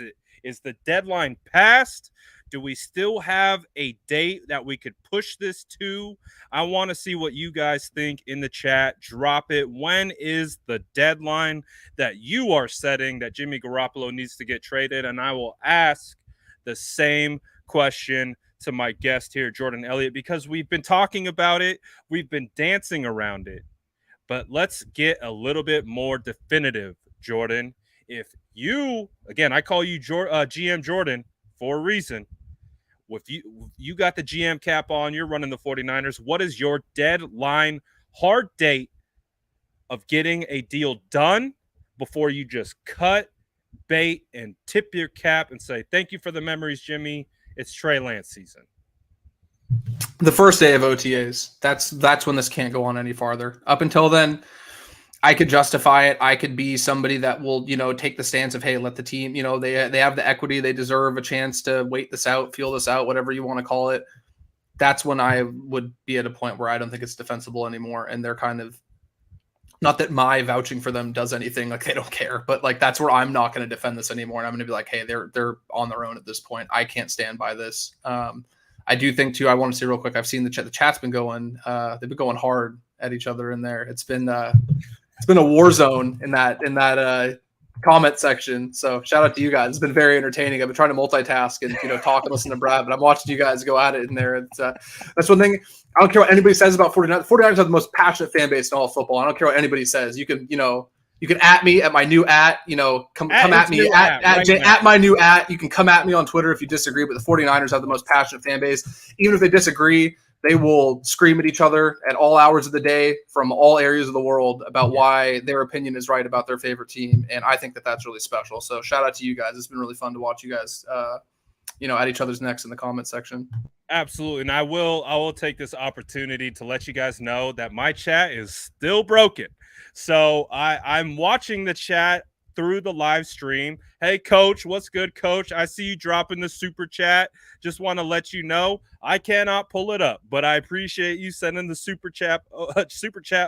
the deadline passed? Do we still have a date that we could push this to? I want to see what you guys think in the chat. Drop it. When is the deadline that you are setting that Jimmy Garoppolo needs to get traded? And I will ask the same question to my guest here, Jordan Elliott, because we've been talking about it. We've been dancing around it. But let's get a little bit more definitive, Jordan. If you, again, I call you GM Jordan for a reason. If you got the GM cap on, you're running the 49ers. What is your deadline hard date of getting a deal done before you just cut bait and tip your cap and say, thank you for the memories, Jimmy. It's Trey Lance season. The first day of OTAs. That's when this can't go on any farther. Up until then, I could justify it. I could be somebody that will, take the stance of, hey, let the team, they have the equity. They deserve a chance to wait this out, feel this out, whatever you want to call it. That's when I would be at a point where I don't think it's defensible anymore. And they're kind of, not that my vouching for them does anything, like they don't care, but like that's where I'm not going to defend this anymore. And I'm going to be like, hey, they're on their own at this point. I can't stand by this. I do think too, I want to say real quick, I've seen the chat's been going, they've been going hard at each other in there. It's been a war zone in that comment section. So shout out to you guys. It's been very entertaining. I've been trying to multitask and, talk and listen to Brad, but I'm watching you guys go at it in there. It's that's one thing. I don't care what anybody says about 49ers. 49ers have the most passionate fan base in all of football. I don't care what anybody says. You can at me at my new come at me at my new You can come at me on Twitter if you disagree, but the 49ers have the most passionate fan base. Even if they disagree, they will scream at each other at all hours of the day from all areas of the world about why their opinion is right about their favorite team. And I think that that's really special. So shout out to you guys. It's been really fun to watch you guys, at each other's necks in the comment section. Absolutely. And I will take this opportunity to let you guys know that my chat is still broken. So I'm watching the chat through the live stream. Hey, Coach, what's good, Coach? I see you dropping the super chat. Just want to let you know I cannot pull it up, but I appreciate you sending the super chat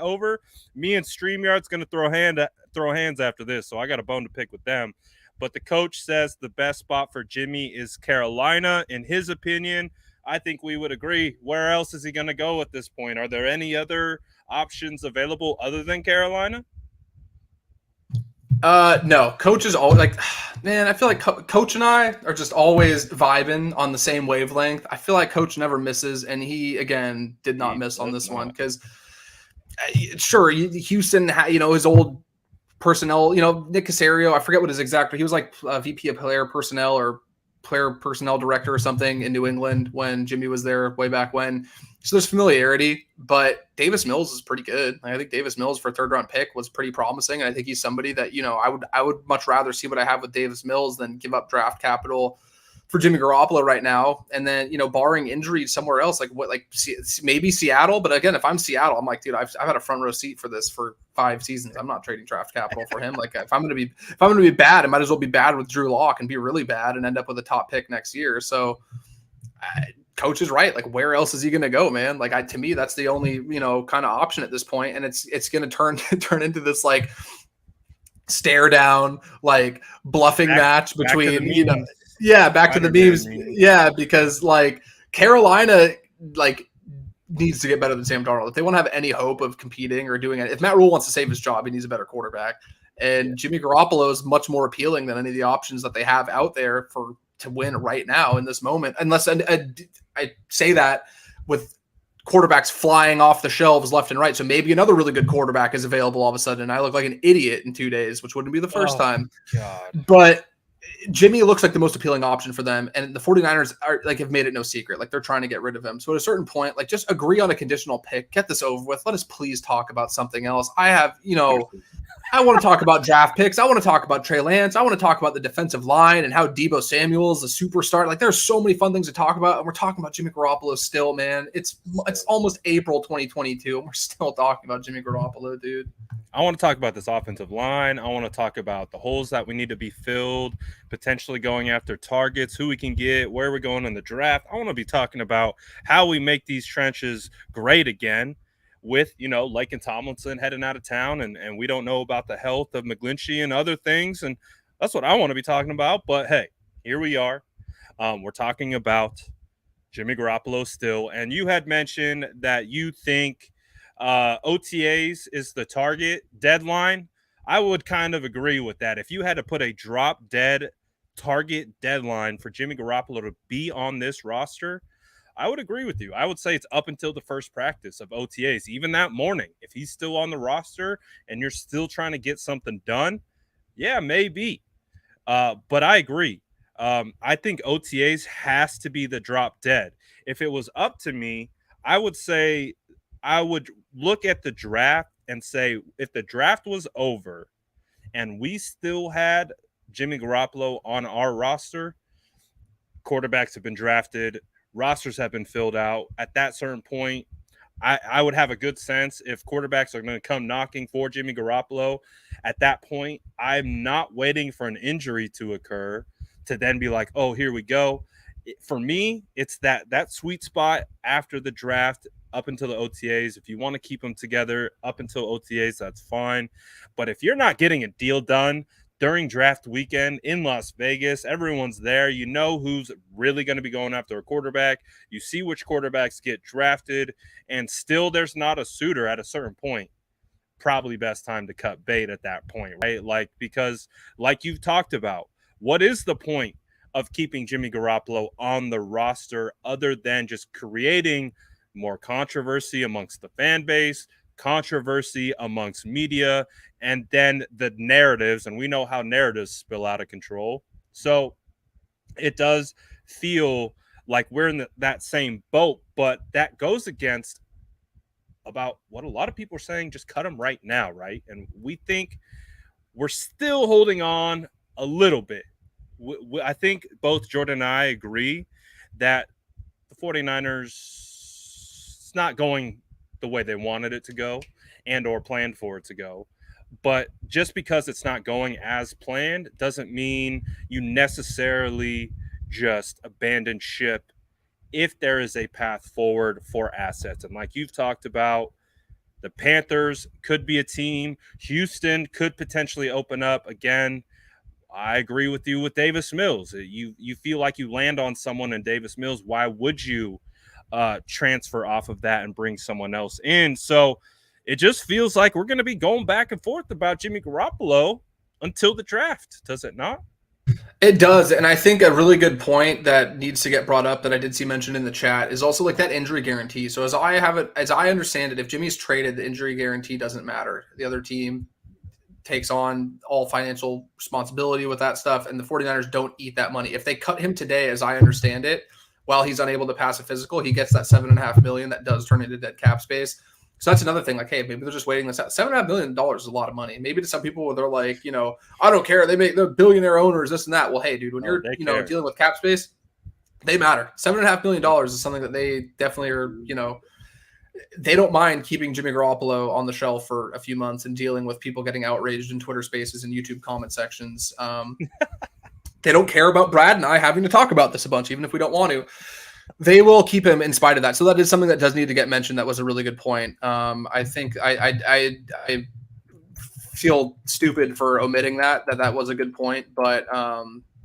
over. Me and StreamYard's going to throw hands after this, so I got a bone to pick with them. But the coach says the best spot for Jimmy is Carolina. In his opinion, I think we would agree. Where else is he going to go at this point? Are there any other options available other than Carolina? No. Coach is always like, man, I feel like Coach and I are just always vibing on the same wavelength. I feel like Coach never misses, and he, again, did not miss on this one because, sure, Houston, his old personnel, Nick Caserio, I forget what his exact, he was like VP of player personnel or player personnel director or something in New England when Jimmy was there way back when. So there's familiarity, but Davis Mills is pretty good. I think Davis Mills for a third-round pick was pretty promising. And I think he's somebody that, I would much rather see what I have with Davis Mills than give up draft capital for Jimmy Garoppolo right now. And then, barring injury somewhere else, maybe Seattle. But again, if I'm Seattle, I'm like, dude, I've had a front row seat for this for 5 seasons. I'm not trading draft capital for him. Like if I'm going to be bad, I might as well be bad with Drew Lock and be really bad and end up with a top pick next year. So Coach is right. Like, where else is he going to go, man? Like, to me, that's the only, kind of option at this point. And it's going to turn into this like stare down, like bluffing match between, back to the memes. Yeah, because like Carolina, like needs to get better than Sam Darnold. If they want to have any hope of competing or doing it, if Matt Rule wants to save his job, he needs a better quarterback. And Jimmy Garoppolo is much more appealing than any of the options that they have out there to win right now in this moment. Unless I say that with quarterbacks flying off the shelves left and right. So maybe another really good quarterback is available all of a sudden. And I look like an idiot in 2 days, which wouldn't be the first time. God. But Jimmy looks like the most appealing option for them. And the 49ers have made it no secret. Like they're trying to get rid of him. So at a certain point, like just agree on a conditional pick, get this over with. Let us please talk about something else. I have, I want to talk about draft picks. I want to talk about Trey Lance. I want to talk about the defensive line and how Deebo Samuel is a superstar. Like, there's so many fun things to talk about, and we're talking about Jimmy Garoppolo still, man. It's almost April 2022, and we're still talking about Jimmy Garoppolo, dude. I want to talk about this offensive line. I want to talk about the holes that we need to be filled, potentially going after targets, who we can get, where we're going in the draft. I want to be talking about how we make these trenches great again with, Lake and Tomlinson heading out of town, and we don't know about the health of McGlinchey and other things. And that's what I want to be talking about. But, hey, here we are. We're talking about Jimmy Garoppolo still. And you had mentioned that you think OTAs is the target deadline. I would kind of agree with that. If you had to put a drop dead target deadline for Jimmy Garoppolo to be on this roster, I would agree with you. I would say it's up until the first practice of OTAs, even that morning. If he's still on the roster and you're still trying to get something done, yeah, maybe. But I agree. I think OTAs has to be the drop dead. If it was up to me, I would say I would look at the draft and say, if the draft was over and we still had Jimmy Garoppolo on our roster, quarterbacks have been drafted, rosters have been filled out. At that certain point, I would have a good sense if quarterbacks are going to come knocking for Jimmy Garoppolo. At that point, I'm not waiting for an injury to occur to then be like, oh, here we go. For me, it's that sweet spot after the draft up until the OTAs. If you want to keep them together up until OTAs, that's fine. But if you're not getting a deal done during draft weekend in Las Vegas, everyone's there. You know who's really going to be going after a quarterback. You see which quarterbacks get drafted, and still there's not a suitor at a certain point. Probably best time to cut bait at that point, right? Like, because like you've talked about, what is the point of keeping Jimmy Garoppolo on the roster other than just creating more controversy amongst the fan base, controversy amongst media, and then the narratives, and we know how narratives spill out of control. So it does feel like we're in that same boat, but that goes against about what a lot of people are saying, just cut him right now, right? And we think we're still holding on a little bit. I think both Jordan and I agree that the 49ers, it's not going the way they wanted it to go and or planned for it to go. But just because it's not going as planned doesn't mean you necessarily just abandon ship if there is a path forward for assets. And like you've talked about, the Panthers could be a team. Houston could potentially open up again. I agree with you with Davis Mills. You feel like you land on someone in Davis Mills. Why would you transfer off of that and bring someone else in? So it just feels like we're going to be going back and forth about Jimmy Garoppolo until the draft, does it not? It does, and I think a really good point that needs to get brought up that I did see mentioned in the chat is also like that injury guarantee. So as I understand it, if Jimmy's traded, the injury guarantee doesn't matter. The other team takes on all financial responsibility with that stuff, and the 49ers don't eat that money. If they cut him today, as I understand it, while he's unable to pass a physical, he gets that $7.5 million that does turn into dead cap space. So that's another thing. Like, hey, maybe they're just waiting this out. $7.5 million is a lot of money. Maybe to some people, they're like, I don't care. They're billionaire owners, this and that. Well, hey, dude, when you're dealing with cap space, they matter. $7.5 million is something that they definitely are. They don't mind keeping Jimmy Garoppolo on the shelf for a few months and dealing with people getting outraged in Twitter Spaces and YouTube comment sections. They don't care about Brad and I having to talk about this a bunch, even if we don't want to. They will keep him in spite of that. So that is something that does need to get mentioned. That was a really good point. I think I feel stupid for omitting that was a good point, but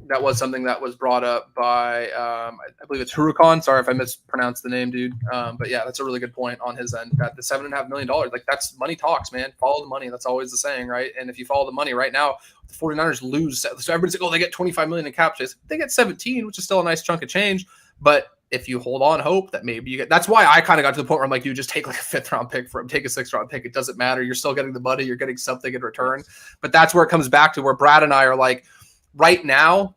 that was something that was brought up by I believe it's Huracan. Sorry if I mispronounced the name, dude. But yeah, that's a really good point on his end. That the $7.5 million, like, that's money talks, man. Follow the money. That's always the saying, right? And if you follow the money right now, the 49ers lose. So everybody's like, oh, they get $25 million in cap space. They get 17, which is still a nice chunk of change. But if you hold on hope that maybe you get, that's why I kind of got to the point where I'm like, dude, just take like a 5th round pick for him, take a 6th round pick. It doesn't matter. You're still getting the money. You're getting something in return. But that's where it comes back to where Brad and I are like, right now,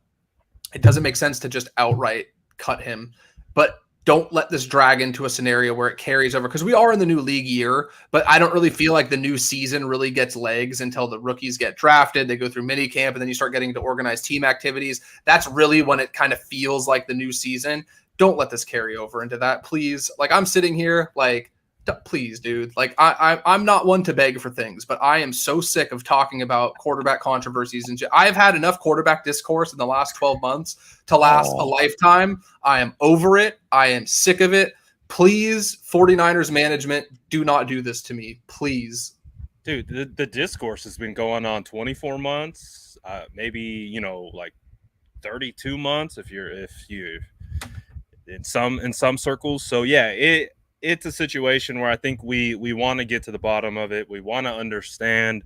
it doesn't make sense to just outright cut him. But don't let this drag into a scenario where it carries over, because we are in the new league year, but I don't really feel like the new season really gets legs until the rookies get drafted. They go through mini camp, and then you start getting into organized team activities. That's really when it kind of feels like the new season. Don't let this carry over into that, please. Like, I'm sitting here like, please, dude. Like, I'm not one to beg for things, but I am so sick of talking about quarterback controversies. And I've had enough quarterback discourse in the last 12 months to last a lifetime. I am over it. I am sick of it. Please, 49ers management, do not do this to me. Please. Dude, the discourse has been going on 24 months, maybe, like 32 months if you in some circles. So yeah, it's a situation where I think we want to get to the bottom of it. We want to understand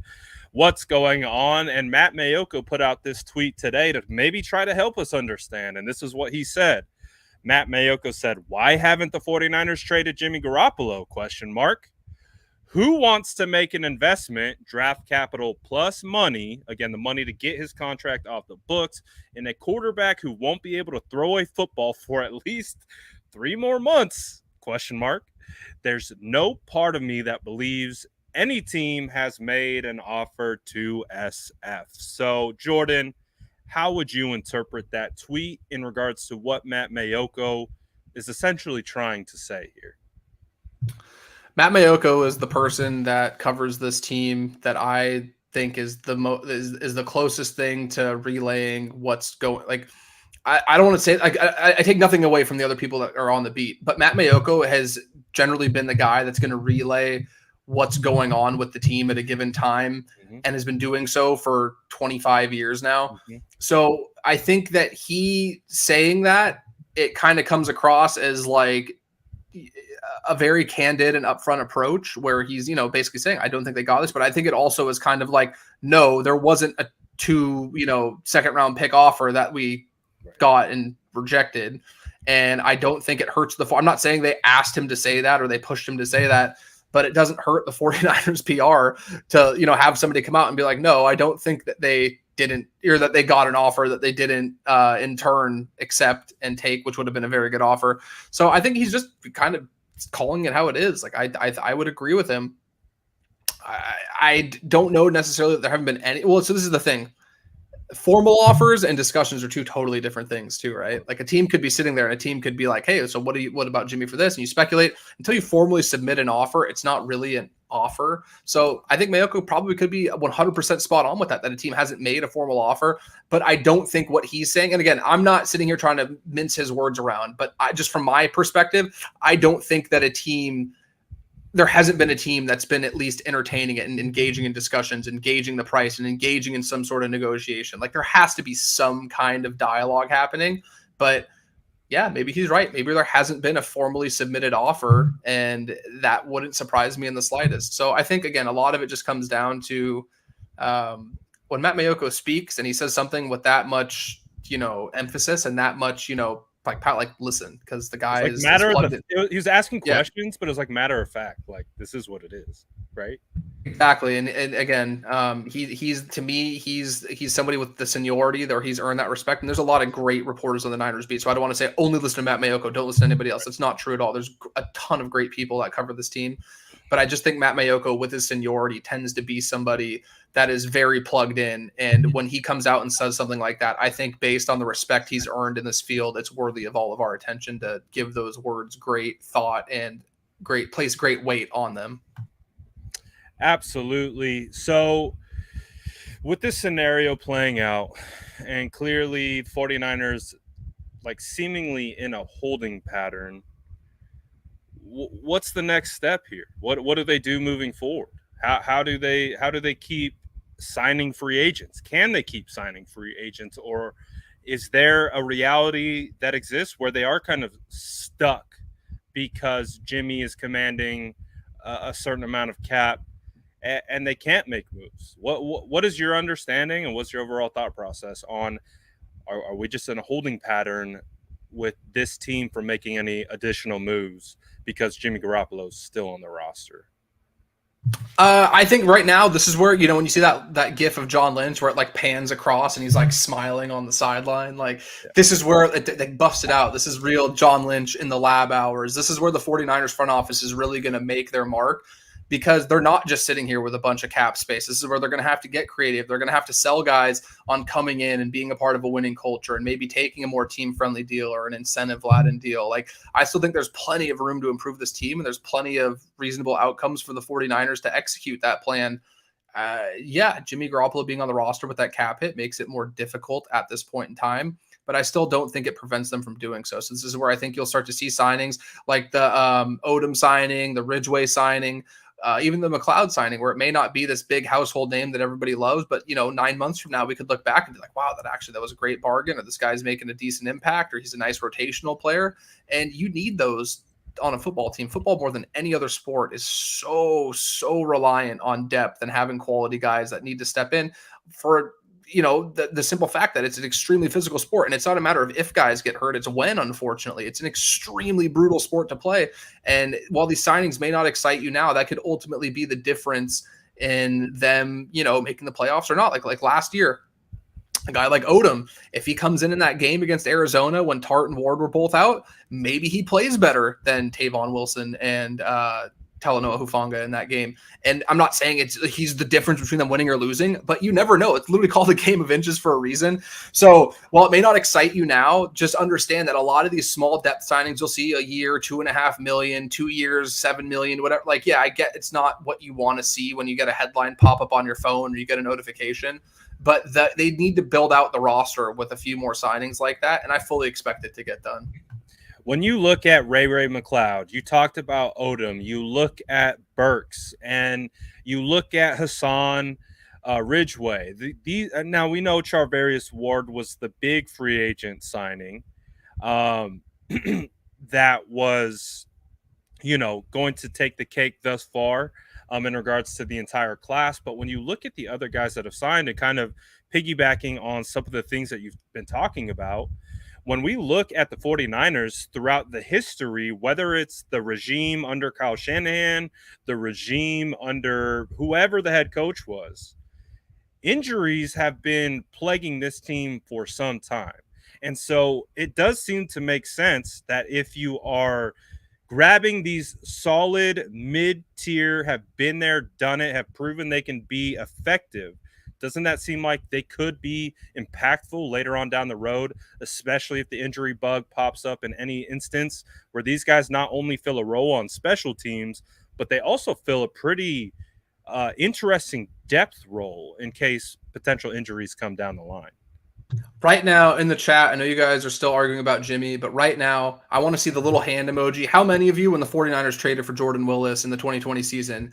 what's going on. And Matt Maiocco put out this tweet today to maybe try to help us understand. And this is what he said. Matt Maiocco said, "Why haven't the 49ers traded Jimmy Garoppolo? Question mark. Who wants to make an investment, draft capital plus money, again, the money to get his contract off the books, in a quarterback who won't be able to throw a football for at least 3 more months? Question mark. There's no part of me that believes any team has made an offer to SF." So, Jordan, how would you interpret that tweet in regards to what Matt Maiocco is essentially trying to say here? Matt Maiocco is the person that covers this team that I think is the closest thing to relaying what's going. Like, I don't want to say, like, I take nothing away from the other people that are on the beat, but Matt Maiocco has generally been the guy that's going to relay what's going on with the team at a given time, and has been doing so for 25 years now. So I think that he saying that, it kind of comes across as like a very candid and upfront approach where he's, basically saying, I don't think they got this, but I think it also is kind of like, no, there wasn't a 2, second round pick offer that we got and rejected. And I don't think it hurts I'm not saying they asked him to say that or they pushed him to say that, but it doesn't hurt the 49ers PR to, have somebody come out and be like, no, I don't think that they didn't, or that they got an offer that they didn't in turn accept and take, which would have been a very good offer. So I think he's just kind of calling it how it is. Like, I would agree with him. I don't know necessarily that there haven't been any. Well, so this is the thing. Formal offers and discussions are 2 totally different things too, right? Like, a team could be sitting there and a team could be like, hey, so what about Jimmy for this? And you speculate until you formally submit an offer. It's not really an offer. So I think Maiocco probably could be 100% spot on with that a team hasn't made a formal offer, but I don't think what he's saying, and again, I'm not sitting here trying to mince his words around, but just from my perspective, I don't think that there hasn't been a team that's been at least entertaining it and engaging in discussions, engaging the price, and engaging in some sort of negotiation. Like, there has to be some kind of dialogue happening. But yeah, maybe he's right. Maybe there hasn't been a formally submitted offer, and that wouldn't surprise me in the slightest. So I think, again, a lot of it just comes down to when Matt Maiocco speaks and he says something with that much, emphasis and that much, like listen, because the guy is he was asking questions, but it was like matter of fact, like, this is what it is, right? Exactly. And again, he's to me, he's somebody with the seniority there. He's earned that respect. And there's a lot of great reporters on the Niners beat. So I don't want to say only listen to Matt Maiocco, don't listen to anybody else. It's not true at all. There's a ton of great people that cover this team. But I just think Matt Maiocco, with his seniority, tends to be somebody that is very plugged in. And when he comes out and says something like that, I think based on the respect he's earned in this field, it's worthy of all of our attention to give those words great thought and place great weight on them. Absolutely. So with this scenario playing out, and clearly 49ers like seemingly in a holding pattern, what's the next step here? What do they do moving forward? How do they keep signing free agents? Can they keep signing free agents, or is there a reality that exists where they are kind of stuck because Jimmy is commanding a certain amount of cap and they can't make moves? What is your understanding, and what's your overall thought process on, are we just in a holding pattern with this team from making any additional moves because Jimmy Garoppolo is still on the roster? I think right now this is where, when you see that gif of John Lynch where it like pans across and he's like smiling on the sideline, like this is where they busted out. This is real John Lynch in the lab hours. This is where the 49ers front office is really going to make their mark, because they're not just sitting here with a bunch of cap space. This is where they're going to have to get creative. They're going to have to sell guys on coming in and being a part of a winning culture and maybe taking a more team-friendly deal or an incentive-laden deal. Like, I still think there's plenty of room to improve this team, and there's plenty of reasonable outcomes for the 49ers to execute that plan. Jimmy Garoppolo being on the roster with that cap hit makes it more difficult at this point in time, but I still don't think it prevents them from doing so. So this is where I think you'll start to see signings like the Odom signing, the Ridgeway signing, even the McLeod signing, where it may not be this big household name that everybody loves, but 9 months from now, we could look back and be like, wow, that was a great bargain, or this guy's making a decent impact, or he's a nice rotational player. And you need those on a football team. Football, more than any other sport, is so reliant on depth and having quality guys that need to step in for the simple fact that it's an extremely physical sport, and it's not a matter of if guys get hurt, it's when. Unfortunately, it's an extremely brutal sport to play, and while these signings may not excite you now, that could ultimately be the difference in them making the playoffs or not. Like last year, a guy like Odom, if he comes in that game against Arizona when Tart and Ward were both out, maybe he plays better than Tavon Wilson and Talanoa Hufanga in that game. And I'm not saying he's the difference between them winning or losing, but you never know. It's literally called a game of inches for a reason. So while it may not excite you now, just understand that a lot of these small depth signings you'll see, a year, $2.5 million, 2 years, $7 million, whatever. Like, yeah, I get it's not what you want to see when you get a headline pop up on your phone or you get a notification, but they need to build out the roster with a few more signings like that. And I fully expect it to get done. When you look at Ray McLeod, you talked about Odom, you look at Burks, and you look at Hassan Ridgeway. Now we know Charvarius Ward was the big free agent signing that was, going to take the cake thus far in regards to the entire class. But when you look at the other guys that have signed, and kind of piggybacking on some of the things that you've been talking about, when we look at the 49ers throughout the history, whether it's the regime under Kyle Shanahan, the regime under whoever the head coach was, injuries have been plaguing this team for some time. And so it does seem to make sense that if you are grabbing these solid mid-tier, have been there, done it, have proven they can be effective, doesn't that seem like they could be impactful later on down the road, especially if the injury bug pops up in any instance where these guys not only fill a role on special teams, but they also fill a pretty interesting depth role in case potential injuries come down the line? Right now in the chat, I know you guys are still arguing about Jimmy, but right now I want to see the little hand emoji. How many of you, when the 49ers traded for Jordan Willis in the 2020 season,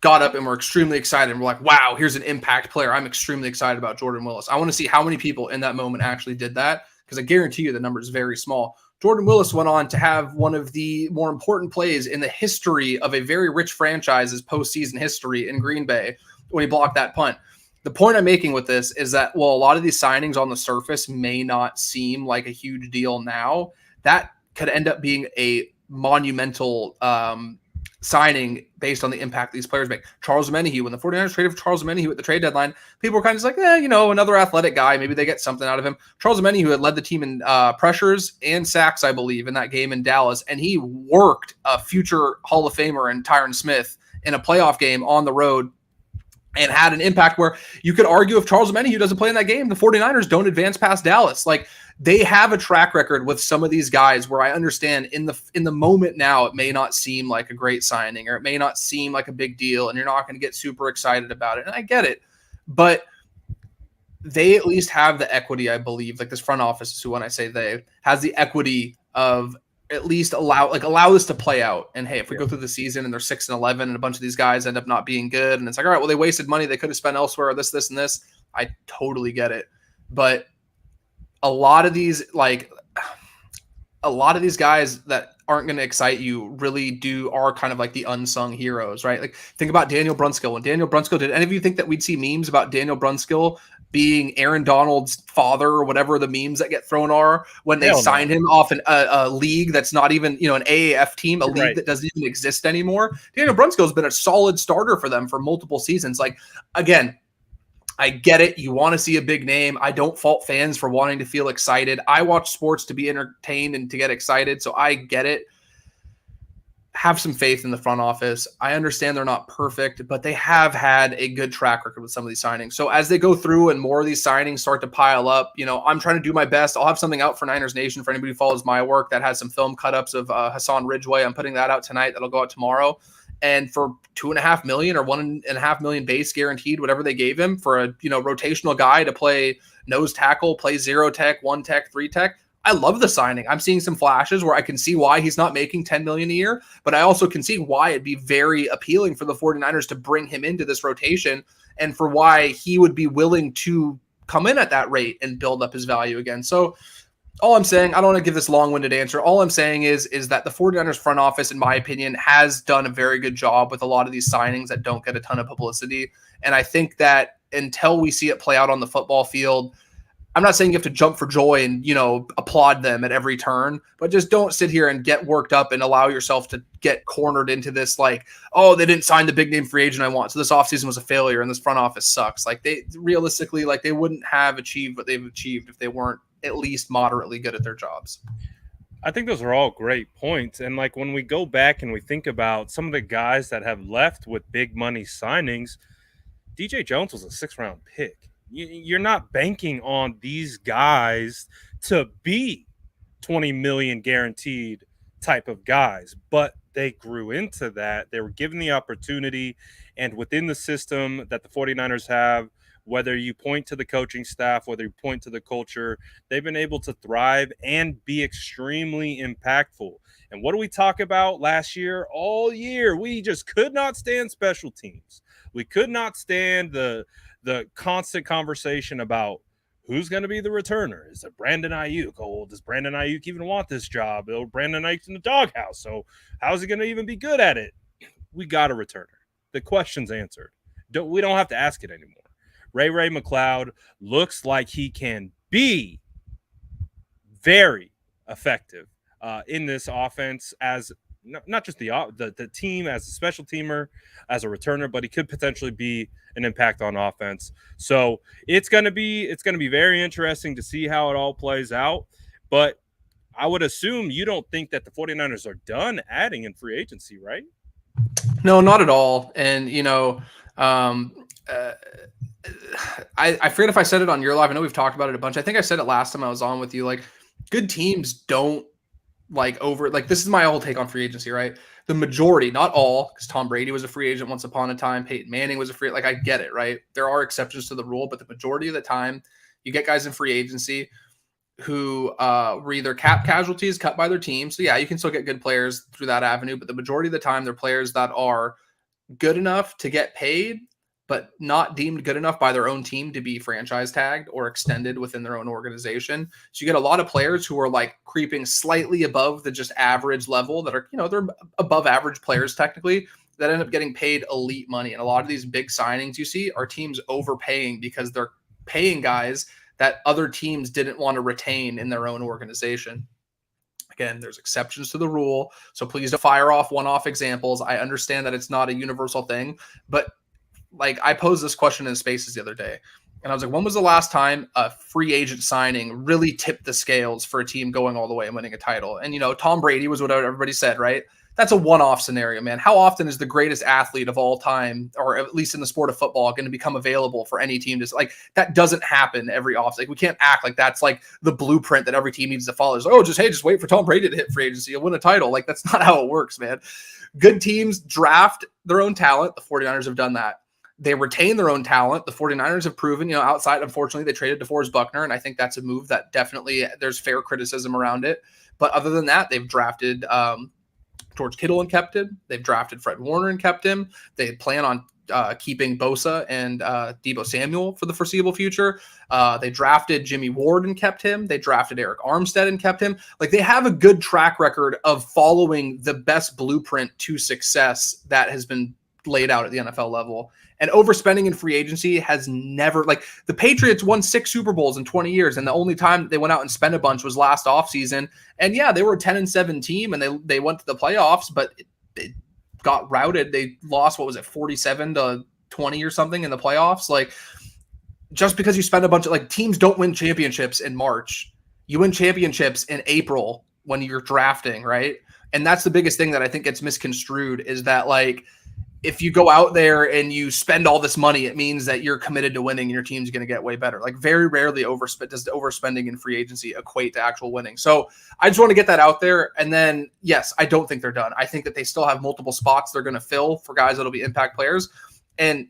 got up and were extremely excited and were like, wow, here's an impact player. I'm extremely excited about Jordan Willis. I want to see how many people in that moment actually did that, because I guarantee you the number is very small. Jordan Willis went on to have one of the more important plays in the history of a very rich franchise's postseason history in Green Bay when he blocked that punt. The point I'm making with this is that, well, a lot of these signings on the surface may not seem like a huge deal now. That could end up being a monumental signing based on the impact these players make. Charles Omenihu, when the 49ers traded for Charles Omenihu at the trade deadline, people were kind of just like, another athletic guy. Maybe they get something out of him. Charles Omenihu had led the team in pressures and sacks, I believe, in that game in Dallas, and he worked a future Hall of Famer in Tyron Smith in a playoff game on the road and had an impact where you could argue if Charles Omenihu doesn't play in that game, the 49ers don't advance past Dallas. Like, they have a track record with some of these guys where I understand in the moment now, it may not seem like a great signing, or it may not seem like a big deal, and you're not going to get super excited about it. And I get it, but they at least have the equity, I believe, like this front office, who, when I say they, has the equity of at least allow this to play out. And hey, if we go through the season and they're 6-11 and a bunch of these guys end up not being good, and it's like, all right, well, they wasted money they could have spent elsewhere, this, and this. I totally get it. But a lot of these guys that aren't going to excite you really are kind of like the unsung heroes, right? Like, think about Daniel Brunskill. When Daniel Brunskill, did any of you think that we'd see memes about Daniel Brunskill being Aaron Donald's father or whatever the memes that get thrown are when they Hell signed no. him off a league that's not even, an AAF team, a league Right. that doesn't even exist anymore. Daniel Brunskill's been a solid starter for them for multiple seasons. Like, again, I get it. You want to see a big name. I don't fault fans for wanting to feel excited. I watch sports to be entertained and to get excited, so I get it. Have some faith in the front office. I understand they're not perfect, but they have had a good track record with some of these signings. So as they go through and more of these signings start to pile up, I'm trying to do my best. I'll have something out for Niners Nation for anybody who follows my work that has some film cut-ups of Hassan Ridgeway. I'm putting that out tonight. That'll go out tomorrow. And for $2.5 million or $1.5 million base guaranteed, whatever they gave him for a rotational guy to play nose tackle, play 0 tech, 1 tech, 3 tech, I love the signing. I'm seeing some flashes where I can see why he's not making $10 million a year, but I also can see why it'd be very appealing for the 49ers to bring him into this rotation and for why he would be willing to come in at that rate and build up his value again. So all I'm saying, I don't want to give this long-winded answer. All I'm saying is that the 49ers front office, in my opinion, has done a very good job with a lot of these signings that don't get a ton of publicity. And I think that until we see it play out on the football field, I'm not saying you have to jump for joy and, applaud them at every turn, but just don't sit here and get worked up and allow yourself to get cornered into this, like, oh, they didn't sign the big name free agent I want, so this offseason was a failure and this front office sucks. Like, they realistically, like, they wouldn't have achieved what they've achieved if they weren't at least moderately good at their jobs. I think those are all great points. And like when we go back and we think about some of the guys that have left with big money signings, DJ Jones was a 6th-round pick. You're not banking on these guys to be 20 million guaranteed type of guys, but they grew into that. They were given the opportunity, and within the system that the 49ers have, whether you point to the coaching staff, whether you point to the culture, they've been able to thrive and be extremely impactful. And what do we talk about last year? All year, we just could not stand special teams. We could not stand the constant conversation about who's going to be the returner. Is it Brandon Ayuk? Oh, does Brandon Ayuk even want this job? Oh, Brandon Ayuk's in the doghouse, so how's he going to even be good at it? We got a returner. The question's answered. We don't have to ask it anymore. Ray McLeod looks like he can be very effective in this offense as not just the team as a special teamer, as a returner, but he could potentially be an impact on offense. So it's going to be very interesting to see how it all plays out. But I would assume you don't think that the 49ers are done adding in free agency, right? No, not at all. And, I forget if I said it on your live. I know we've talked about it a bunch. I think I said it last time I was on with you. Like, good teams don't this is my whole take on free agency, right? The majority, not all, because Tom Brady was a free agent once upon a time. Peyton Manning was a free, I get it, right? There are exceptions to the rule, but the majority of the time you get guys in free agency who were either cap casualties cut by their team. So yeah, you can still get good players through that avenue, but the majority of the time they're players that are good enough to get paid, but not deemed good enough by their own team to be franchise tagged or extended within their own organization. So you get a lot of players who are like creeping slightly above the just average level that are, they're above average players technically, that end up getting paid elite money. And a lot of these big signings you see are teams overpaying because they're paying guys that other teams didn't want to retain in their own organization. Again, there's exceptions to the rule, so please don't fire off one-off examples. I understand that it's not a universal thing, but like I posed this question in Spaces the other day, and I was like, when was the last time a free agent signing really tipped the scales for a team going all the way and winning a title? And, Tom Brady was what everybody said, right? That's a one-off scenario, man. How often is the greatest athlete of all time, or at least in the sport of football, going to become available for any team? That doesn't happen every off. Like, we can't act like that's like the blueprint that every team needs to follow. It's like, just wait for Tom Brady to hit free agency. You'll win a title. Like, that's not how it works, man. Good teams draft their own talent. The 49ers have done that. They retain their own talent. The 49ers have proven, outside, unfortunately, they traded DeForest Buckner, and I think that's a move that definitely there's fair criticism around it. But other than that, they've drafted George Kittle and kept him. They've drafted Fred Warner and kept him. They plan on keeping Bosa and Deebo Samuel for the foreseeable future. They drafted Jimmy Ward and kept him. They drafted Eric Armstead and kept him. Like, they have a good track record of following the best blueprint to success that has been laid out at the NFL level. And overspending in free agency has never, like, the Patriots won 6 Super Bowls in 20 years, and the only time they went out and spent a bunch was last offseason. And yeah, they were a 10-7 team, and they went to the playoffs, but it got routed. They lost, 47-20 or something in the playoffs. Like, just because you spend a bunch of, like, teams don't win championships in March. You win championships in April when you're drafting, right? And that's the biggest thing that I think gets misconstrued, is that, like, if you go out there and you spend all this money, it means that you're committed to winning and your team's going to get way better. Like, very rarely does overspending in free agency equate to actual winning. So I just want to get that out there. And then, yes, I don't think they're done. I think that they still have multiple spots they're going to fill for guys that'll be impact players. And,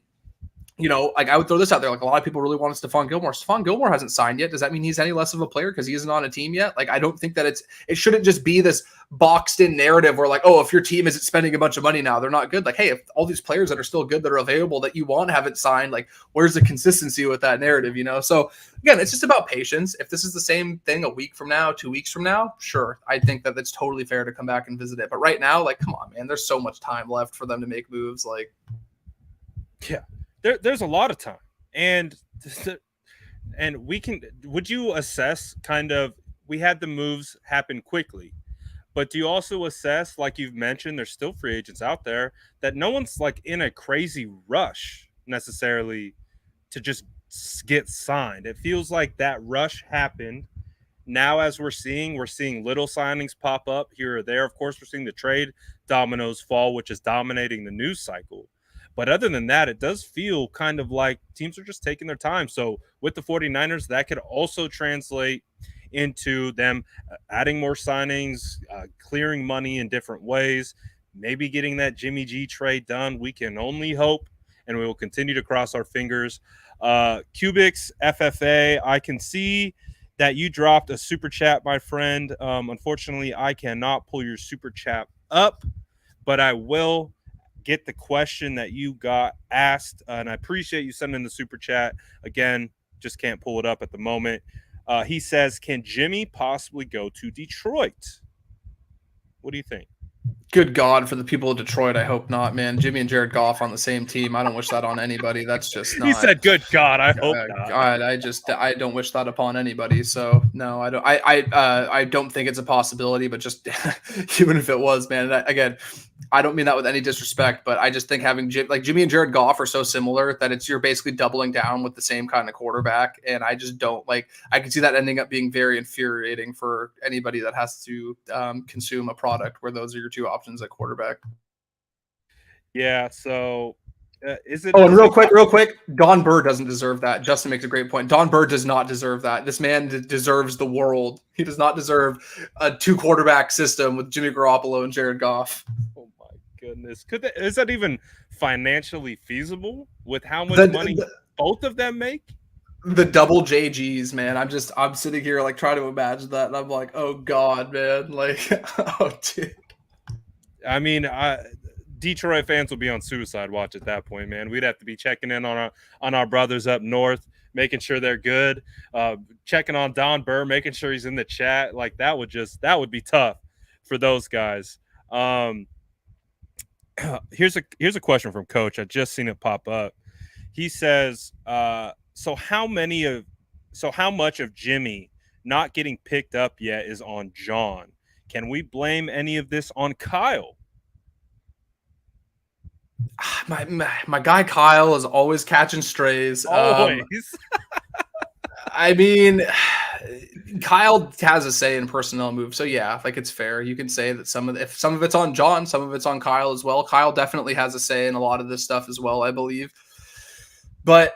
you know, like, I would throw this out there. Like, a lot of people really want Stephon Gilmore. Stephon Gilmore hasn't signed yet. Does that mean he's any less of a player because he isn't on a team yet? Like, I don't think that it shouldn't just be this boxed in narrative where, like, oh, if your team isn't spending a bunch of money now, they're not good. Like, hey, if all these players that are still good that are available that you want haven't signed, like, where's the consistency with that narrative, you know? So again, it's just about patience. If this is the same thing a week from now, 2 weeks from now, sure, I think that it's totally fair to come back and visit it. But right now, like, come on, man, there's so much time left for them to make moves. Like, yeah, there's a lot of time. And would you assess, kind of, we had the moves happen quickly, but do you also assess, like you've mentioned, there's still free agents out there that no one's, like, in a crazy rush necessarily to just get signed? It feels like that rush happened. Now, as we're seeing little signings pop up here or there. Of course, we're seeing the trade dominoes fall, which is dominating the news cycle. But other than that, it does feel kind of like teams are just taking their time. So with the 49ers, that could also translate into them adding more signings, clearing money in different ways, maybe getting that Jimmy G trade done. We can only hope, and we will continue to cross our fingers. Cubics FFA, I can see that you dropped a super chat, my friend. Unfortunately, I cannot pull your super chat up, but I will get the question that you got asked, and I appreciate you sending the super chat. Again, just can't pull it up at the moment. He says, can Jimmy possibly go to Detroit? What do you think? good God, for the people of Detroit, I hope not, man. Jimmy and Jared Goff on the same team. I don't wish that on anybody. That's just not. He said, good God, I hope not. God, I don't wish that upon anybody. So no, I don't. I don't think it's a possibility. But just even if it was, man. Again, I don't mean that with any disrespect, but I just think having Jimmy and Jared Goff are so similar that you're basically doubling down with the same kind of quarterback, and I just don't like. I can see that ending up being very infuriating for anybody that has to consume a product where those are your two options at quarterback. Yeah. So is it? Oh, and real quick, Don Burr doesn't deserve that. Justin makes a great point. Don Burr does not deserve that. This man deserves the world. He does not deserve a two quarterback system with Jimmy Garoppolo and Jared Goff. Oh my goodness, is that even financially feasible with how much money both of them make? The double JGs, man. I'm sitting here like trying to imagine that, and I'm like, oh God, man, like, oh dude. I mean, Detroit fans will be on suicide watch at that point, man. We'd have to be checking in on our brothers up north, making sure they're good, checking on Don Burr, making sure he's in the chat. Like that would be tough for those guys. Here's a question from Coach. I just seen it pop up. He says, so how much of Jimmy not getting picked up yet is on John? Can we blame any of this on Kyle? My guy Kyle is always catching strays. Always. I mean, Kyle has a say in personnel moves, so yeah, like it's fair. You can say that some of it's on John, some of it's on Kyle as well. Kyle definitely has a say in a lot of this stuff as well, I believe. But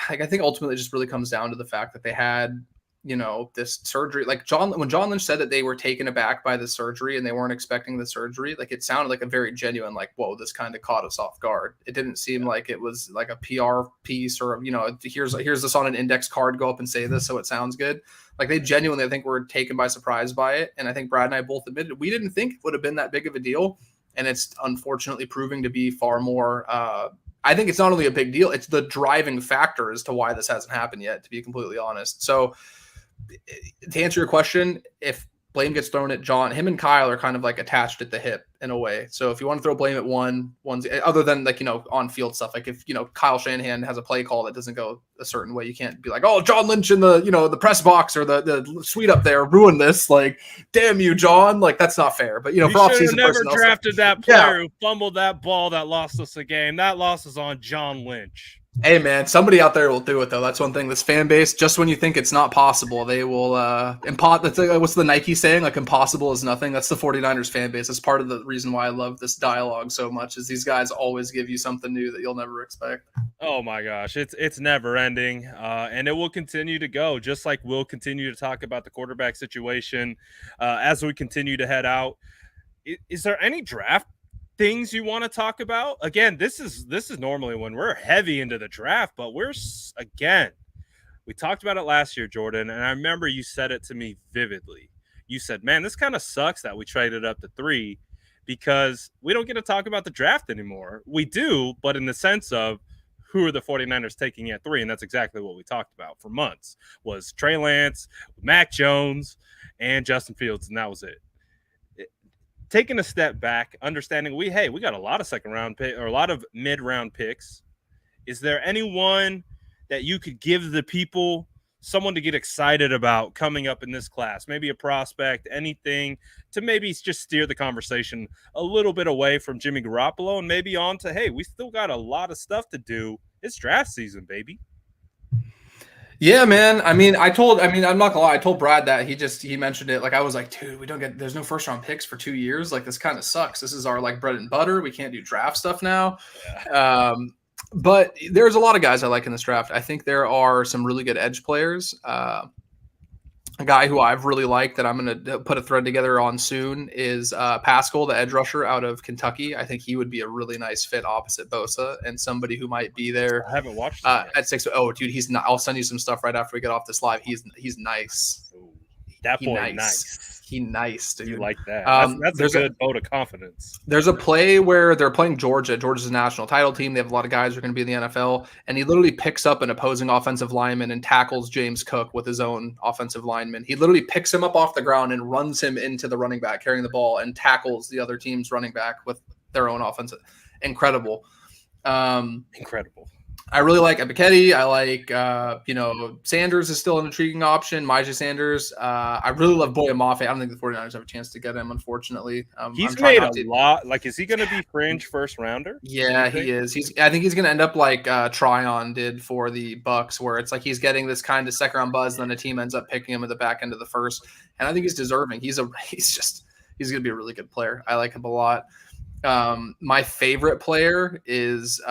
like, I think ultimately it just really comes down to the fact that they had, this surgery. Like when John Lynch said that they were taken aback by the surgery and they weren't expecting the surgery, like it sounded like a very genuine, like, whoa, this kind of caught us off guard. It didn't seem like it was like a PR piece or, here's this on an index card, go up and say this so it sounds good. Like they genuinely, I think, were taken by surprise by it. And I think Brad and I both admitted we didn't think it would have been that big of a deal. And it's unfortunately proving to be far more, I think it's not only a big deal, it's the driving factor as to why this hasn't happened yet, to be completely honest. So to answer your question, if blame gets thrown at John, him and Kyle are kind of like attached at the hip in a way. So if you want to throw blame at one's other than like, on field stuff, like if, Kyle Shanahan has a play call that doesn't go a certain way, you can't be like, oh, John Lynch in the, the press box or the suite up there ruined this. Like, damn you, John. Like, that's not fair. But, you for offseason should have never personnel drafted stuff, that player who fumbled that ball that lost us a game. That loss is on John Lynch. Hey, man, somebody out there will do it, though. That's one thing. This fan base, just when you think it's not possible, they will that's what's the Nike saying? Like, impossible is nothing. That's the 49ers fan base. That's part of the reason why I love this dialogue so much is these guys always give you something new that you'll never expect. Oh, my gosh. It's never ending, and it will continue to go, just like we'll continue to talk about the quarterback situation as we continue to head out. Is there any draft things you want to talk about? Again, this is normally when we're heavy into the draft, but we talked about it last year, Jordan, and I remember you said it to me vividly. You said, man, this kind of sucks that we traded up to 3 because we don't get to talk about the draft anymore. We do, but in the sense of who are the 49ers taking at 3, and that's exactly what we talked about for months, was Trey Lance, Mac Jones, and Justin Fields, and that was it. Taking a step back, understanding we got a lot of second-round pick or a lot of mid-round picks. Is there anyone that you could give the people someone to get excited about coming up in this class? Maybe a prospect, anything to maybe just steer the conversation a little bit away from Jimmy Garoppolo and maybe on to, hey, we still got a lot of stuff to do. It's draft season, baby. Yeah, man. I'm not gonna lie. I told Brad that he mentioned it. Like, I was like, dude, there's no first round picks for 2 years. Like, this kind of sucks. This is our like bread and butter. We can't do draft stuff now. Yeah. But there's a lot of guys I like in this draft. I think there are some really good edge players. A guy who I've really liked that I'm going to put a thread together on soon is Pascal, the edge rusher out of Kentucky. I think he would be a really nice fit opposite Bosa and somebody who might be there. I haven't watched at 6. Oh, dude, he's not. I'll send you some stuff right after we get off this live. He's nice. Ooh, that boy, nice. He nice, dude. You like that? That's a good vote of confidence. There's a play where they're playing Georgia. Georgia's a national title team. They have a lot of guys who are going to be in the NFL, and he literally picks up an opposing offensive lineman and tackles James Cook with his own offensive lineman. He literally picks him up off the ground and runs him into the running back carrying the ball and tackles the other team's running back with their own offensive. Incredible. Incredible. I really like Ebiketie. I like, Sanders is still an intriguing option. Myjai Sanders. I really love Boye Mafe. I don't think the 49ers have a chance to get him, unfortunately. He's made a lot. Like, is he going to be fringe first rounder? Yeah, he is. I think he's going to end up like Tryon did for the Bucks, where it's like he's getting this kind of second round buzz, and then a team ends up picking him at the back end of the first. And I think he's deserving. He's going to be a really good player. I like him a lot. My favorite player is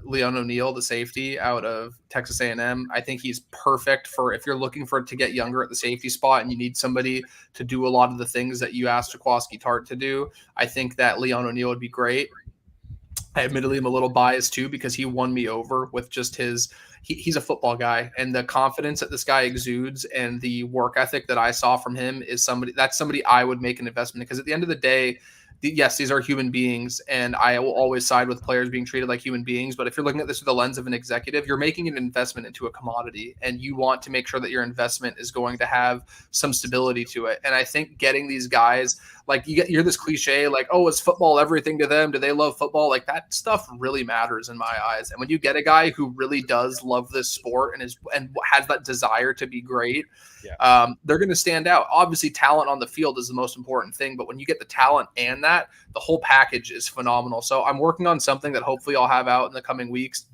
Leon O'Neal, the safety out of Texas A&M. I think he's perfect for if you're looking for to get younger at the safety spot and you need somebody to do a lot of the things that you asked Jaquaski Tart to do. I think that Leon O'Neal would be great. I admittedly am a little biased too because he won me over with just he's a football guy, and the confidence that this guy exudes and the work ethic that I saw from him is somebody I would make an investment in, because at the end of the day, yes, these are human beings, and I will always side with players being treated like human beings. But if you're looking at this through the lens of an executive, you're making an investment into a commodity, and you want to make sure that your investment is going to have some stability to it. And I think getting these guys, like you're this cliche, like, oh, is football everything to them? Do they love football? Like, that stuff really matters in my eyes. And when you get a guy who really does love this sport and has that desire to be great, they're going to stand out. Obviously, talent on the field is the most important thing, but when you get the talent and that, the whole package is phenomenal. So I'm working on something that hopefully I'll have out in the coming weeks.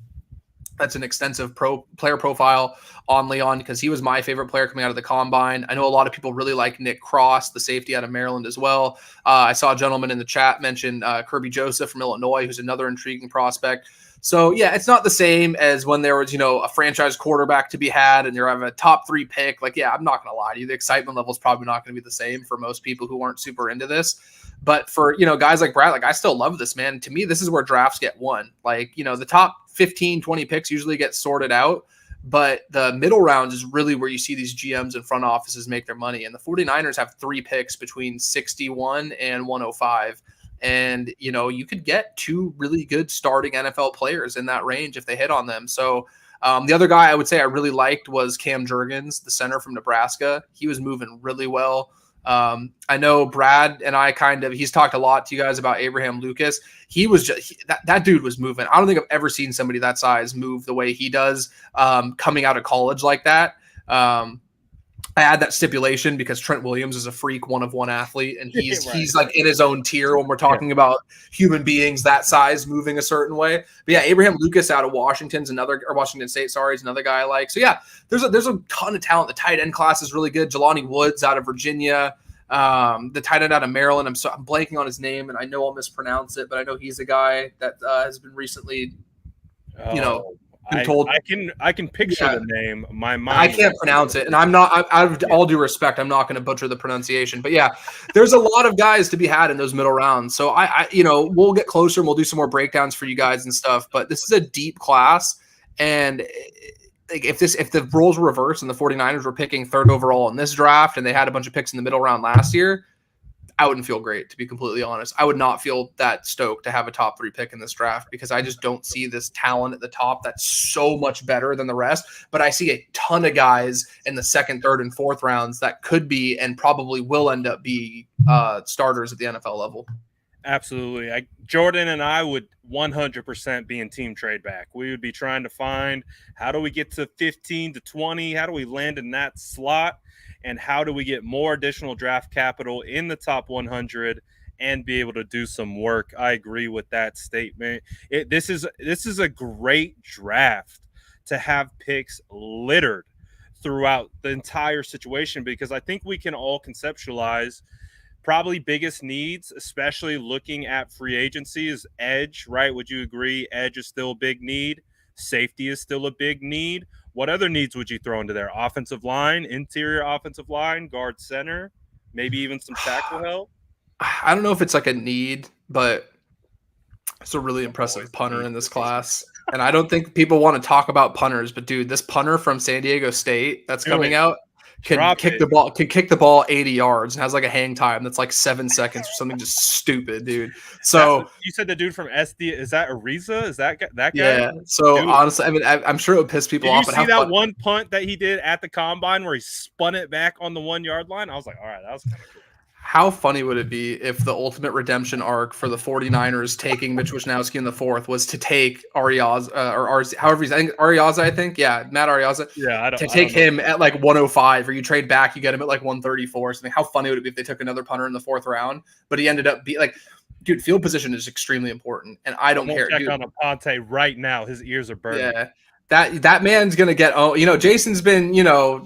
That's an extensive player profile on Leon, because he was my favorite player coming out of the combine. I know a lot of people really like Nick Cross, the safety out of Maryland as well. I saw a gentleman in the chat mention Kirby Joseph from Illinois, who's another intriguing prospect. So, yeah, it's not the same as when there was, a franchise quarterback to be had and you're having a top 3 pick. Like, yeah, I'm not going to lie to you. The excitement level is probably not going to be the same for most people who aren't super into this. But for, guys like Brad, like, I still love this, man. To me, this is where drafts get won. Like, the top 15, 20 picks usually get sorted out. But the middle rounds is really where you see these GMs and front offices make their money. And the 49ers have 3 picks between 61 and 105. And, you could get 2 really good starting NFL players in that range if they hit on them. So the other guy I would say I really liked was Cam Jurgens, the center from Nebraska. He was moving really well. I know Brad and I he's talked a lot to you guys about Abraham Lucas. He was that dude was moving. I don't think I've ever seen somebody that size move the way he does coming out of college like that. I add that stipulation because Trent Williams is a freak one-of-one athlete, and he's like in his own tier when we're talking about human beings that size moving a certain way. But yeah, Abraham Lucas out of Washington State, is another guy I like. So yeah, there's a ton of talent. The tight end class is really good. Jelani Woods out of Virginia, the tight end out of Maryland. I'm blanking on his name, and I know I'll mispronounce it, but I know he's a guy that has been recently, been told. I can picture the name. My mind. I can't pronounce it, and I'm not. All due respect, I'm not going to butcher the pronunciation. But yeah, there's a lot of guys to be had in those middle rounds. So we'll get closer and we'll do some more breakdowns for you guys and stuff. But this is a deep class, and if the roles were reversed and the 49ers were picking third overall in this draft and they had a bunch of picks in the middle round last year, I wouldn't feel great, to be completely honest. I would not feel that stoked to have a top 3 pick in this draft because I just don't see this talent at the top that's so much better than the rest. But I see a ton of guys in the second, third, and fourth rounds that could be and probably will end up be starters at the NFL level. Absolutely. Jordan and I would 100% be in team trade back. We would be trying to find how do we get to 15 to 20? How do we land in that slot? And how do we get more additional draft capital in the top 100 and be able to do some work? I agree with that statement. This is a great draft to have picks littered throughout the entire situation because I think we can all conceptualize probably biggest needs, especially looking at free agency, is edge, right? Would you agree edge is still a big need? Safety is still a big need. What other needs would you throw into there? Offensive line, interior offensive line, guard center, maybe even some tackle help? I don't know if it's like a need, but it's a really impressive punter in this class. And I don't think people want to talk about punters, but dude, this punter from San Diego State that's coming out can kick the ball 80 yards and has like a hang time that's like 7 seconds or something just stupid, dude. So you said the dude from SD, is that Ariza? Is that guy? Yeah. So dude, honestly, I mean, I'm sure it would piss people off. Did you see that one punt that he did at the combine where he spun it back on the 1 yard line? I was like, all right, that was kind of cool. How funny would it be if the ultimate redemption arc for the 49ers taking Mitch Wisnowski in the 4th was to take Ariaza I think. Yeah, Matt Ariaza. Yeah, to take him at like 105, or you trade back, you get him at like 134 or something. How funny would it be if they took another punter in the 4th round, but he ended up being like, dude, field position is extremely important, and I don't care. Check on Aponte right now. His ears are burning. Yeah. That man's going to get, Jason's been,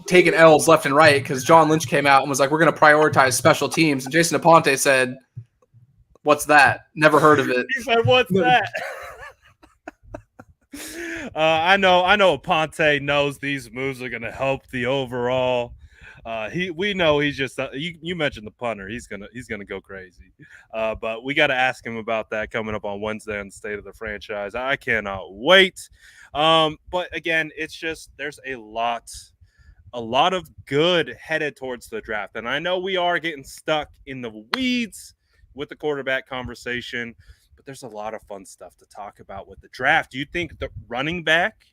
taking L's left and right because John Lynch came out and was like, we're going to prioritize special teams. And Jason Aponte said, what's that? Never heard of it. He said, what's that? I know Aponte knows these moves are going to help the overall. We know he's just you mentioned the punter. He's gonna go crazy. But we got to ask him about that coming up on Wednesday on the State of the Franchise. I cannot wait. But again, it's just there's a lot of good headed towards the draft, and I know we are getting stuck in the weeds with the quarterback conversation, but there's a lot of fun stuff to talk about with the draft. Do you think the running back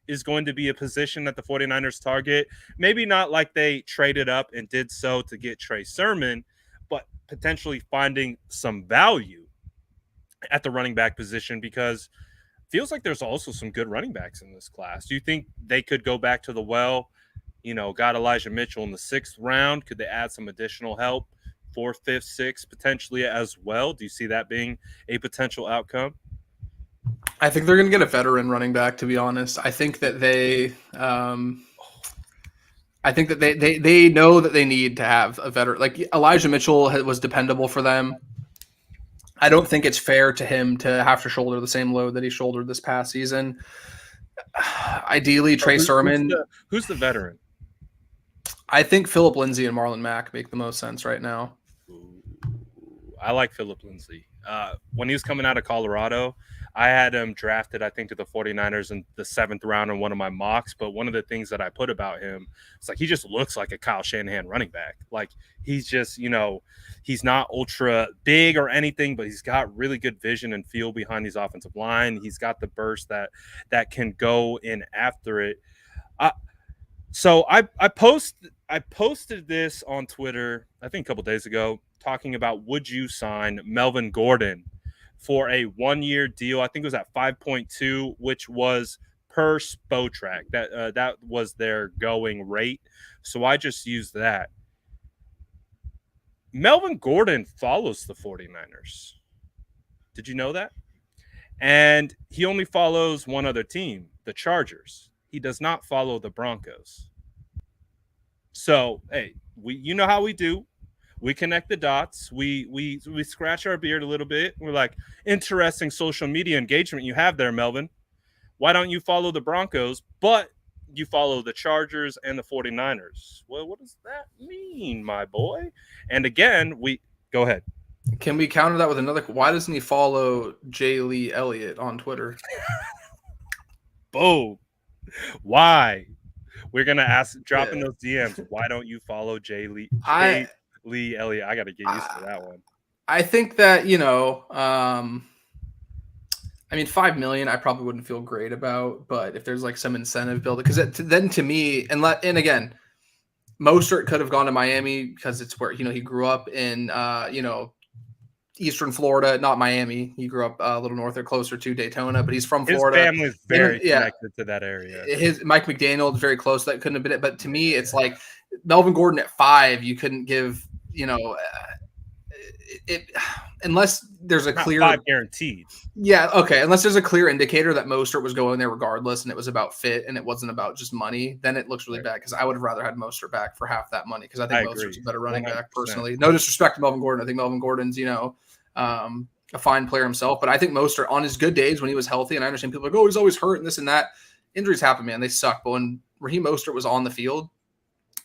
is going to be a position that the 49ers target? Maybe not like they traded up and did so to get Trey Sermon, but potentially finding some value at the running back position because it feels like there's also some good running backs in this class. Do you think they could go back to the well? Got Elijah Mitchell in the 6th round. Could they add some additional help? 4th, 5th, 6th, potentially as well? Do you see that being a potential outcome? I think they're going to get a veteran running back, to be honest. I think that they know that they need to have a veteran. Like Elijah Mitchell was dependable for them. I don't think it's fair to him to have to shoulder the same load that he shouldered this past season. Ideally, Trey Sermon. Who's the veteran? I think Phillip Lindsay and Marlon Mack make the most sense right now. I like Phillip Lindsay. When he was coming out of Colorado, I had him drafted, I think, to the 49ers in the 7th round in one of my mocks. But one of the things that I put about him, it's like he just looks like a Kyle Shanahan running back. Like he's just, he's not ultra big or anything, but he's got really good vision and feel behind his offensive line. He's got the burst that can go in after it. So I post I posted this on Twitter, I think a couple days ago, talking about would you sign Melvin Gordon for a 1-year deal? I think it was at 5.2, which was per Spotrac. That was their going rate. So I just used that. Melvin Gordon follows the 49ers. Did you know that? And he only follows one other team, the Chargers. He does not follow the Broncos. So, hey, you know how we do. We connect the dots. We scratch our beard a little bit. We're like, interesting social media engagement you have there, Melvin. Why don't you follow the Broncos, but you follow the Chargers and the 49ers? Well, what does that mean, my boy? And again, we go ahead. Can we counter that with another? Why doesn't he follow J. Lee Elliott on Twitter? Boom. Why? We're gonna drop in those DMs. Why don't you follow J. Lee Elliott? I got to get used to that one. I think that I mean, $5 million, I probably wouldn't feel great about, but if there's like some incentive build, because then to me, and again, Mostert could have gone to Miami because it's where he grew up in Eastern Florida, not Miami. He grew up a little north or closer to Daytona, but he's from Florida. His family's very connected to that area. His Mike McDaniel is very close. That couldn't have been it. But to me, it's like Melvin Gordon at 5. You couldn't give it unless there's a clear 5 guaranteed. Yeah, okay. Unless there's a clear indicator that Mostert was going there regardless, and it was about fit and it wasn't about just money, then it looks really bad because I would have rather had Mostert back for half that money because I think Mostert's a better running 100%. Back personally. No disrespect to Melvin Gordon. I think Melvin Gordon's a fine player himself, but I think Mostert on his good days when he was healthy, and I understand people are like, oh, he's always hurt and this and that. Injuries happen, man. They suck. But when Raheem Mostert was on the field,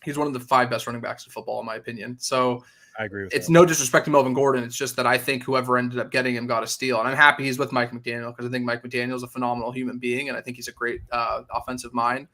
he's one of the 5 best running backs in football, in my opinion. So I agree with it's that. No disrespect to Melvin Gordon. It's just that I think whoever ended up getting him got a steal. And I'm happy he's with Mike McDaniel because I think Mike McDaniel is a phenomenal human being, and I think he's a great offensive mind.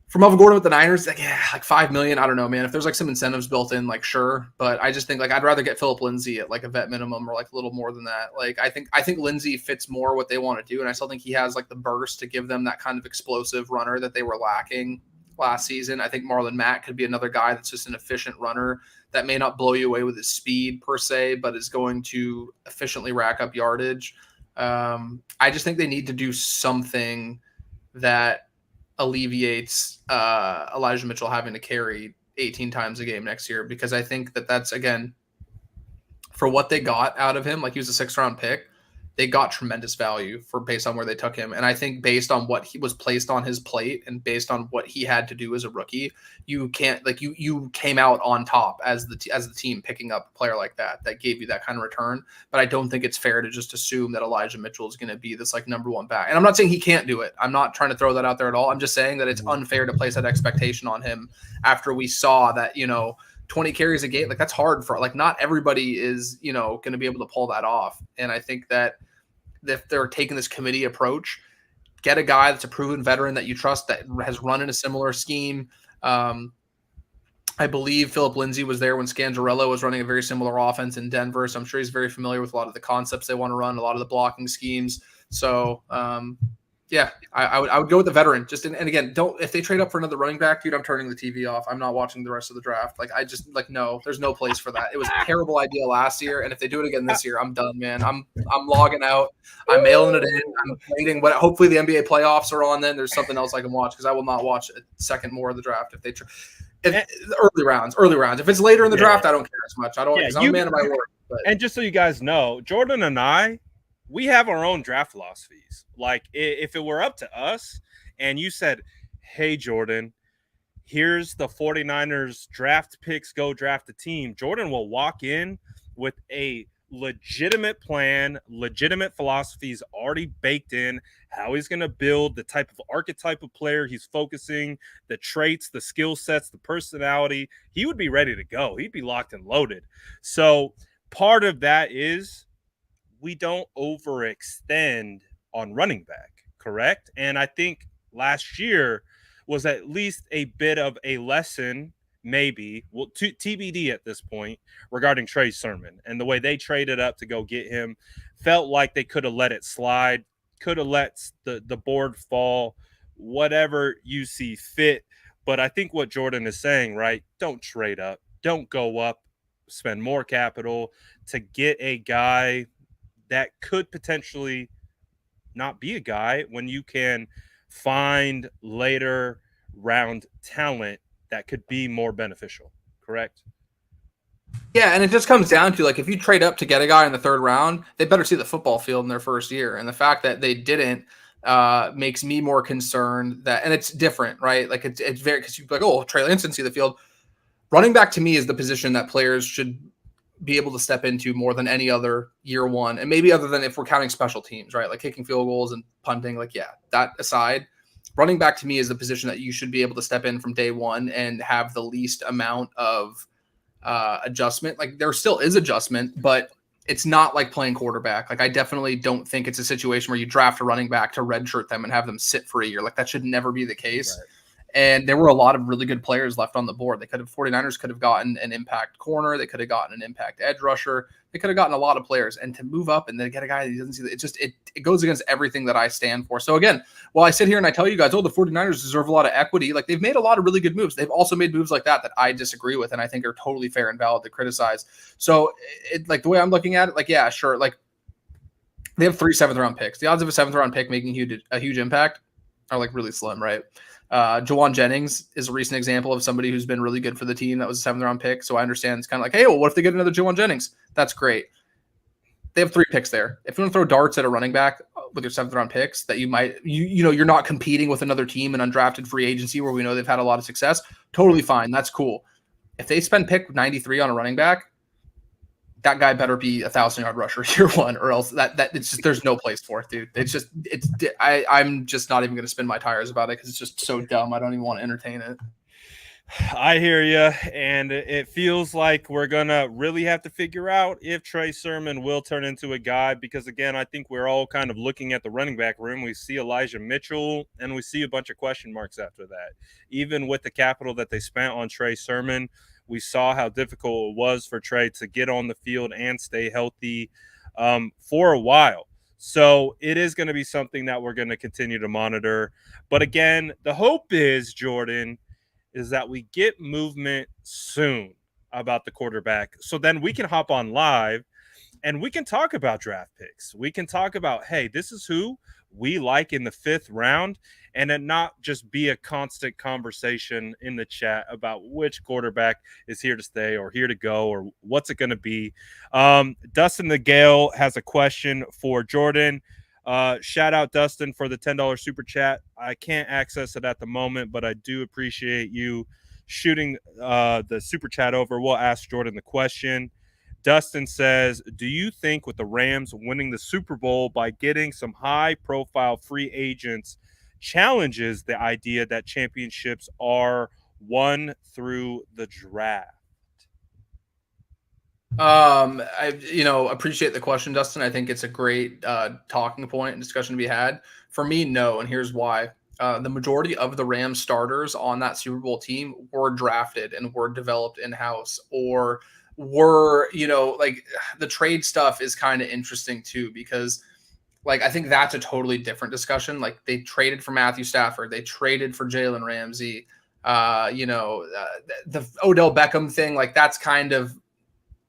For Melvin Gordon with the Niners, like $5 million, I don't know, man. If there's like some incentives built in, like sure. But I just think like I'd rather get Philip Lindsay at like a vet minimum or like a little more than that. Like I think Lindsay fits more what they want to do, and I still think he has like the burst to give them that kind of explosive runner that they were lacking last season. I think Marlon Mack could be another guy that's just an efficient runner that may not blow you away with his speed per se, but is going to efficiently rack up yardage. I just think they need to do something that alleviates Elijah Mitchell having to carry 18 times a game next year, because I think that's, again, for what they got out of him, like he was a 6th round pick, they got tremendous value for based on where they took him. And I think based on what he was placed on his plate and based on what he had to do as a rookie, you can't like you came out on top as the team picking up a player like that gave you that kind of return. But I don't think it's fair to just assume that Elijah Mitchell is going to be this like number 1 back. And I'm not saying he can't do it. I'm not trying to throw that out there at all. I'm just saying that it's unfair to place that expectation on him after we saw that, 20 carries a game, like that's hard for, like, not everybody is, going to be able to pull that off. And I think that if they're taking this committee approach, get a guy that's a proven veteran that you trust that has run in a similar scheme. I believe Philip Lindsay was there when Scangarello was running a very similar offense in Denver. So I'm sure he's very familiar with a lot of the concepts they want to run, a lot of the blocking schemes. So, yeah, I would go with the veteran. Just and again, if they trade up for another running back, dude, I'm turning the TV off. I'm not watching the rest of the draft. Like no, there's no place for that. It was a terrible idea last year, and if they do it again this year, I'm done, man. I'm logging out. I'm mailing it in. I'm waiting. But hopefully the NBA playoffs are on. Then there's something else I can watch, because I will not watch a second more of the draft if they. Early rounds. If it's later in the draft, I don't care as much. I don't. Because I'm a man of my word. But. And just so you guys know, Jordan and I, we have our own draft philosophies. Like, if it were up to us and you said, hey, Jordan, here's the 49ers draft picks, go draft a team, Jordan will walk in with a legitimate plan, legitimate philosophies already baked in, how he's going to build, the type of archetype of player he's focusing, the traits, the skill sets, the personality. He would be ready to go. He'd be locked and loaded. So part of that is we don't overextend on running back, correct? And I think last year was at least a bit of a lesson, maybe, well, TBD at this point, regarding Trey Sermon and the way they traded up to go get him. Felt like they could have let it slide, could have let the board fall, whatever you see fit. But I think what Jordan is saying, right? Don't trade up, don't go up, spend more capital to get a guy that could potentially not be a guy when you can find later round talent that could be more beneficial. Correct? Yeah, and it just comes down to, like, if you trade up to get a guy in the third round, they better see the football field in their first year. And the fact that they didn't makes me more concerned that, and it's different, right? Like it's very, because you're like, oh, Trey Lance didn't see the field. Running back to me is the position that players should be able to step into more than any other year one, and maybe other than if we're counting special teams, right? Like kicking field goals and punting. Like, yeah, that aside, running back to me is the position that you should be able to step in from day one and have the least amount of adjustment. Like there still is adjustment, but it's not like playing quarterback. Like I definitely don't think it's a situation where you draft a running back to redshirt them and have them sit for a year. Like that should never be the case. Right. And there were a lot of really good players left on the board. 49ers could have gotten an impact corner. They could have gotten an impact edge rusher. They could have gotten a lot of players. And to move up and then get a guy that doesn't see it goes against everything that I stand for. So again, while I sit here and I tell you guys, oh, the 49ers deserve a lot of equity, like they've made a lot of really good moves. They've also made moves like that I disagree with and I think are totally fair and valid to criticize. So like the way I'm looking at it, like, yeah, sure. Like they have 3 7th-round picks. The odds of a 7th-round pick making a huge impact are like really slim, right? Jawan Jennings is a recent example of somebody who's been really good for the team. That was a 7th-round pick. So I understand it's kind of like, hey, well, what if they get another Jawan Jennings? That's great. They have 3 picks there. If you want to throw darts at a running back with your 7th-round picks that you might, you're not competing with another team in undrafted free agency where we know they've had a lot of success, totally fine. That's cool. If they spend pick 93 on a running back, that guy better be 1,000-yard rusher year one, or else that it's just, there's no place for it, dude. I'm just not even going to spin my tires about it because it's just so dumb. I don't even want to entertain it. I hear you, and it feels like we're gonna really have to figure out if Trey Sermon will turn into a guy, because again, I think we're all kind of looking at the running back room. We see Elijah Mitchell, and we see a bunch of question marks after that. Even with the capital that they spent on Trey Sermon, we saw how difficult it was for Trey to get on the field and stay healthy for a while. So it is going to be something that we're going to continue to monitor. But again, the hope is, Jordan, is that we get movement soon about the quarterback. So then we can hop on live and we can talk about draft picks. We can talk about, hey, this is who we like in the 5th round, and it not just be a constant conversation in the chat about which quarterback is here to stay or here to go or what's it going to be. Dustin the Gale has a question for Jordan. Shout out Dustin for the $10 super chat. I can't access it at the moment, but I do appreciate you shooting the super chat over. We'll ask Jordan the question. Dustin says, do you think with the Rams winning the Super Bowl by getting some high-profile free agents challenges the idea that championships are won through the draft? I appreciate the question, Dustin. I think it's a great talking point and discussion to be had. For me, no, and here's why. The majority of the Rams starters on that Super Bowl team were drafted and were developed in-house, or were, like the trade stuff is kind of interesting too, because like I think that's a totally different discussion. Like they traded for Matthew Stafford, they traded for Jalen Ramsey, the Odell Beckham thing, like that's kind of,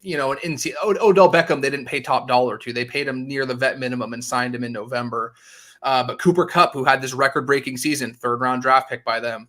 Odell Beckham, they didn't pay top dollar to. They paid him near the vet minimum and signed him in November. But Cooper Kupp, who had this record-breaking season, 3rd-round draft pick by them.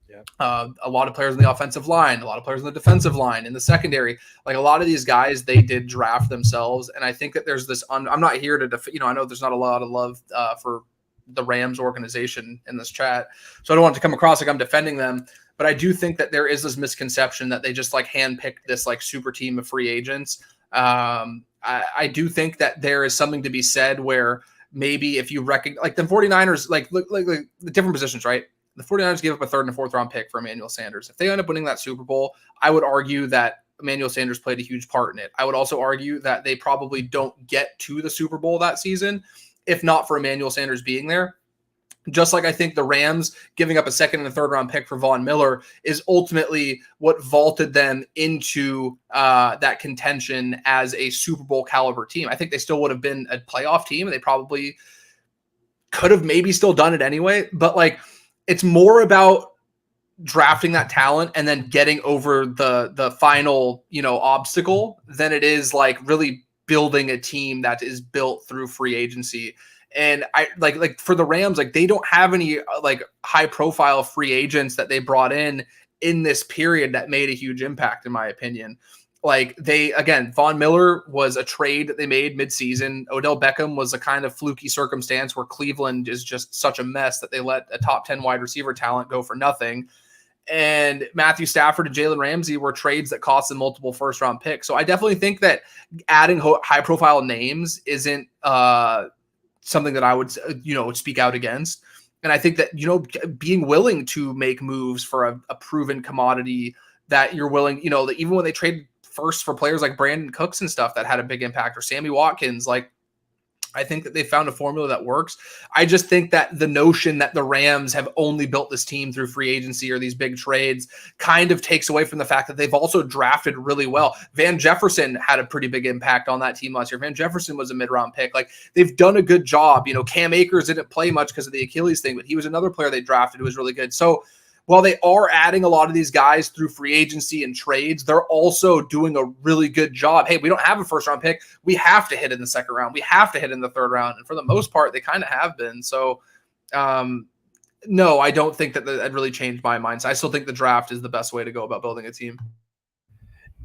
Yeah. A lot of players in the offensive line, a lot of players in the defensive line, in the secondary. Like a lot of these guys, they did draft themselves. And I think that there's this, I'm not here to, I know there's not a lot of love for the Rams organization in this chat. So I don't want it to come across like I'm defending them. But I do think that there is this misconception that they just like handpicked this like super team of free agents. I do think that there is something to be said where maybe if you recognize, like the 49ers, like the different positions, right? The 49ers gave up a 3rd and 4th round pick for Emmanuel Sanders. If they end up winning that Super Bowl, I would argue that Emmanuel Sanders played a huge part in it. I would also argue that they probably don't get to the Super Bowl that season if not for Emmanuel Sanders being there. Just like I think the Rams giving up a 2nd and a 3rd round pick for Von Miller is ultimately what vaulted them into that contention as a Super Bowl caliber team. I think they still would have been a playoff team. They probably could have maybe still done it anyway. But like, it's more about drafting that talent and then getting over the final, obstacle than it is like really building a team that is built through free agency. And I like for the Rams, like they don't have any like high profile free agents that they brought in this period that made a huge impact, in my opinion. Like again, Von Miller was a trade that they made midseason. Odell Beckham was a kind of fluky circumstance where Cleveland is just such a mess that they let a top 10 wide receiver talent go for nothing. And Matthew Stafford and Jalen Ramsey were trades that cost them multiple first round picks. So I definitely think that adding high profile names isn't something that I would, speak out against. And I think that, being willing to make moves for a proven commodity that you're willing, even when they trade first for players like Brandon Cooks and stuff that had a big impact, or Sammy Watkins, like I think that they found a formula that works. I just think that the notion that the Rams have only built this team through free agency or these big trades kind of takes away from the fact that they've also drafted really well. Van Jefferson had a pretty big impact on that team last year. Van Jefferson was a mid-round pick. Like, they've done a good job. Cam Akers didn't play much because of the Achilles thing, but he was another player they drafted who was really good. So while they are adding a lot of these guys through free agency and trades, they're also doing a really good job. Hey, we don't have a first round pick. We have to hit in the second round. We have to hit in the third round. And for the most part, they kind of have been. So, no, I don't think that really changed my mind. So I still think the draft is the best way to go about building a team.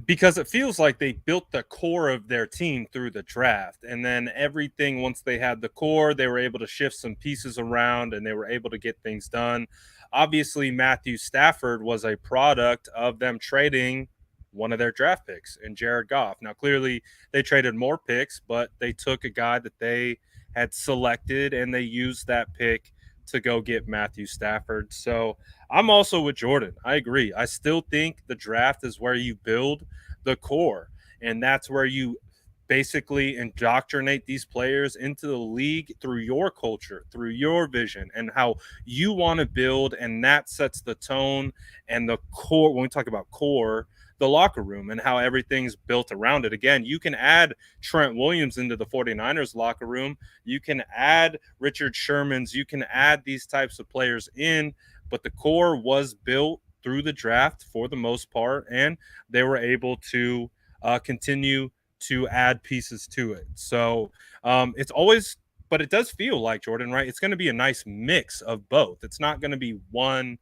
Because it feels like they built the core of their team through the draft. And then everything, once they had the core, they were able to shift some pieces around and they were able to get things done. Obviously, Matthew Stafford was a product of them trading one of their draft picks in Jared Goff. Now, clearly, they traded more picks, but they took a guy that they had selected and they used that pick to go get Matthew Stafford. So I'm also with Jordan. I agree. I still think the draft is where you build the core, and that's where you basically indoctrinate these players into the league through your culture, through your vision, and how you want to build. And that sets the tone and the core. When we talk about core, the locker room and how everything's built around it. Again, you can add Trent Williams into the 49ers locker room. You can add Richard Sherman's. You can add these types of players in, but the core was built through the draft for the most part, and they were able to continue to add pieces to it. So it's always, but it does feel like, Jordan, right? It's going to be a nice mix of both. It's not going to be one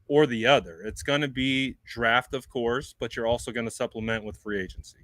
or the other. It's going to be draft, of course, but you're also going to supplement with free agency.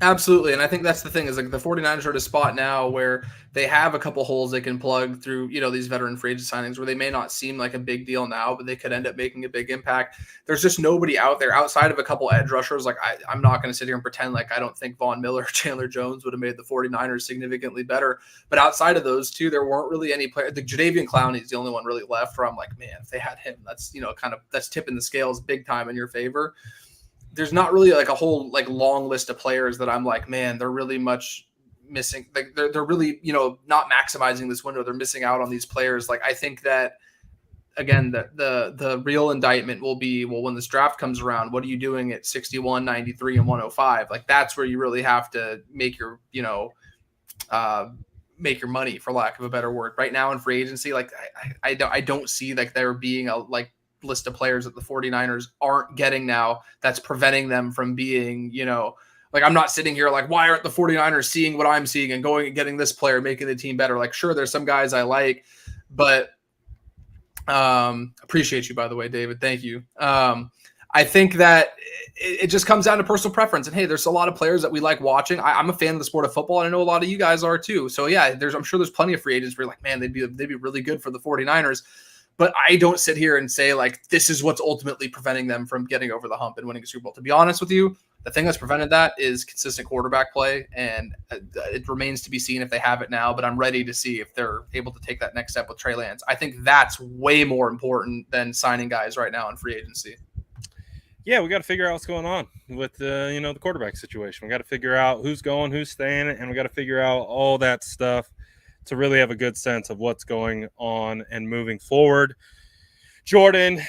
Absolutely. And I think that's the thing, is like the 49ers are at a spot now where they have a couple holes they can plug through, these veteran free agent signings where they may not seem like a big deal now, but they could end up making a big impact. There's just nobody out there outside of a couple edge rushers. Like I'm not going to sit here and pretend like I don't think Von Miller or Chandler Jones would have made the 49ers significantly better. But outside of those two, there weren't really any players. The Jadeveon Clowney is the only one really left where I'm like, man, if they had him, that's, that's tipping the scales big time in your favor. There's not really like a whole like long list of players that I'm like, man, they're really much missing. Like they're really, not maximizing this window. They're missing out on these players. Like I think that, again, the real indictment will be, well, when this draft comes around, what are you doing at 61, 93, and 105? Like that's where you really have to make your, make your money, for lack of a better word. Right now in free agency, like I don't see like there being a like list of players that the 49ers aren't getting now that's preventing them from being, like I'm not sitting here like, why aren't the 49ers seeing what I'm seeing and going and getting this player, making the team better? Like, sure, there's some guys I like, but appreciate you, by the way, David. Thank you. I think that it just comes down to personal preference. And hey, there's a lot of players that we like watching. I'm a fan of the sport of football, and I know a lot of you guys are too. So yeah, I'm sure there's plenty of free agents where you're like, man, they'd be really good for the 49ers. But I don't sit here and say like this is what's ultimately preventing them from getting over the hump and winning a Super Bowl. To be honest with you, the thing that's prevented that is consistent quarterback play, and it remains to be seen if they have it now. But I'm ready to see if they're able to take that next step with Trey Lance. I think that's way more important than signing guys right now in free agency. Yeah, we got to figure out what's going on with the quarterback situation. We got to figure out who's going, who's staying, and we got to figure out all that stuff to really have a good sense of what's going on and moving forward. Jordan,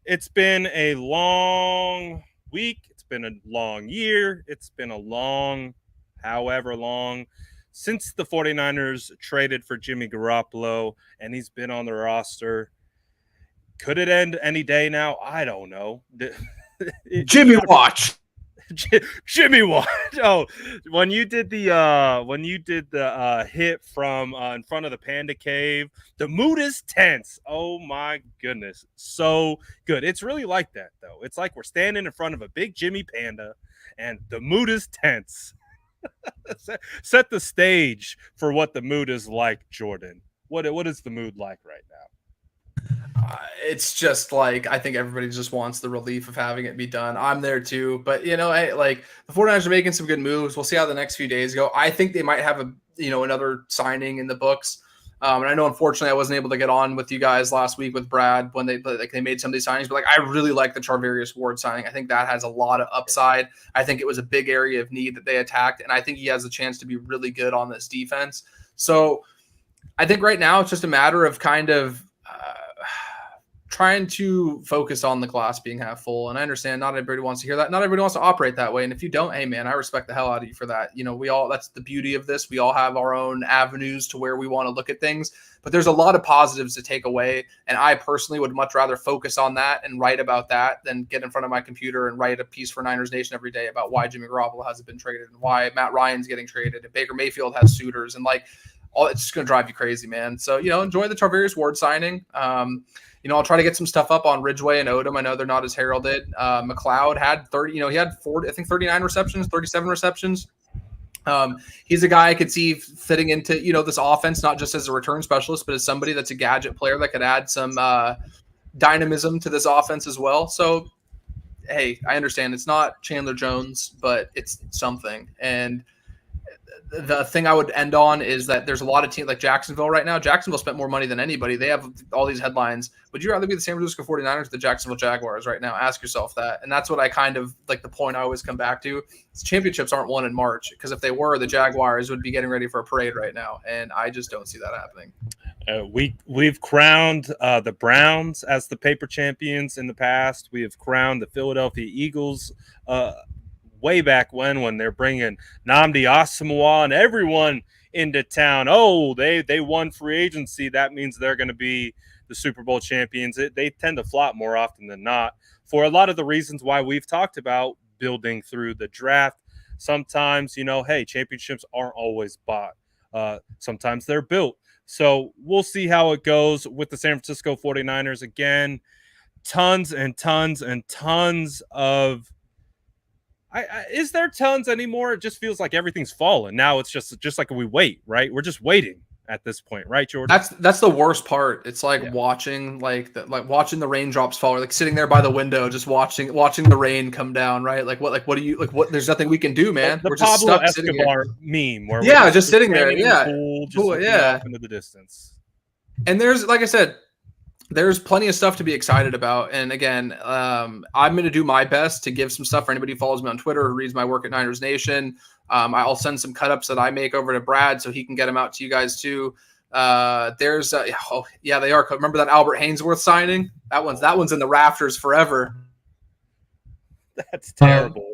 it's been a long week. It's been a long year. It's been a long, however long, since the 49ers traded for Jimmy Garoppolo, and he's been on the roster. Could it end any day now? I don't know. Jimmy watch. Jimmy watch. Oh, when you did the hit from in front of the Panda Cave, the mood is tense. Oh my goodness, so good. It's really like that though. It's like we're standing in front of a big Jimmy Panda, and the mood is tense. Set the stage for what the mood is like, Jordan. What is the mood like right now? It's just like, I think everybody just wants the relief of having it be done. I'm there too, but hey, like the 49ers are making some good moves. We'll see how the next few days go. I think they might have another signing in the books. And I know, unfortunately, I wasn't able to get on with you guys last week with Brad when they made some of these signings, but I really like the Charvarius Ward signing. I think that has a lot of upside. I think it was a big area of need that they attacked, and I think he has a chance to be really good on this defense. So I think right now it's just a matter of kind of trying to focus on the glass being half full. And I understand not everybody wants to hear that. Not everybody wants to operate that way. And if you don't, hey man, I respect the hell out of you for that. That's the beauty of this. We all have our own avenues to where we want to look at things, but there's a lot of positives to take away. And I personally would much rather focus on that and write about that than get in front of my computer and write a piece for Niners Nation every day about why Jimmy Garoppolo hasn't been traded and why Matt Ryan's getting traded and Baker Mayfield has suitors. And it's just going to drive you crazy, man. So, enjoy the Charvarius Ward signing. I'll try to get some stuff up on Ridgeway and Odom. I know they're not as heralded. McLeod had 30, he had 40, I think 39 receptions, 37 receptions. He's a guy I could see fitting into, this offense, not just as a return specialist, but as somebody that's a gadget player that could add some dynamism to this offense as well. So, hey, I understand it's not Chandler Jones, but it's something. And the thing I would end on is that there's a lot of teams like Jacksonville right now. Jacksonville spent more money than anybody. They have all these headlines. Would you rather be the San Francisco 49ers or the Jacksonville Jaguars right now? Ask yourself that. And that's what I kind of like the point I always come back to. Championships aren't won in March, because if they were, the Jaguars would be getting ready for a parade right now. And I just don't see that happening. We've crowned the Browns as the paper champions in the past. We have crowned the Philadelphia Eagles way back when they're bringing Nnamdi Asomugha and everyone into town. Oh, they won free agency. That means they're going to be the Super Bowl champions. They tend to flop more often than not for a lot of the reasons why we've talked about building through the draft. Sometimes, hey, championships aren't always bought. Sometimes they're built. So we'll see how it goes with the San Francisco 49ers. Again, tons and tons and tons of is there tons anymore? It just feels like everything's fallen. Now it's just like we wait, right? We're just waiting at this point, right, Jordan? That's the worst part. It's like watching watching the raindrops fall, or like sitting there by the window, just watching the rain come down, right? What do you what? There's nothing we can do, man. The we're Pablo just stuck Escobar meme, where we're just sitting there, off into the distance. And there's, like I said, there's plenty of stuff to be excited about. And again, I'm going to do my best to give some stuff for anybody who follows me on Twitter or reads my work at Niners Nation. I'll send some cut-ups that I make over to Brad so he can get them out to you guys too. They are. Remember that Albert Hainsworth signing? That one's in the rafters forever. That's terrible.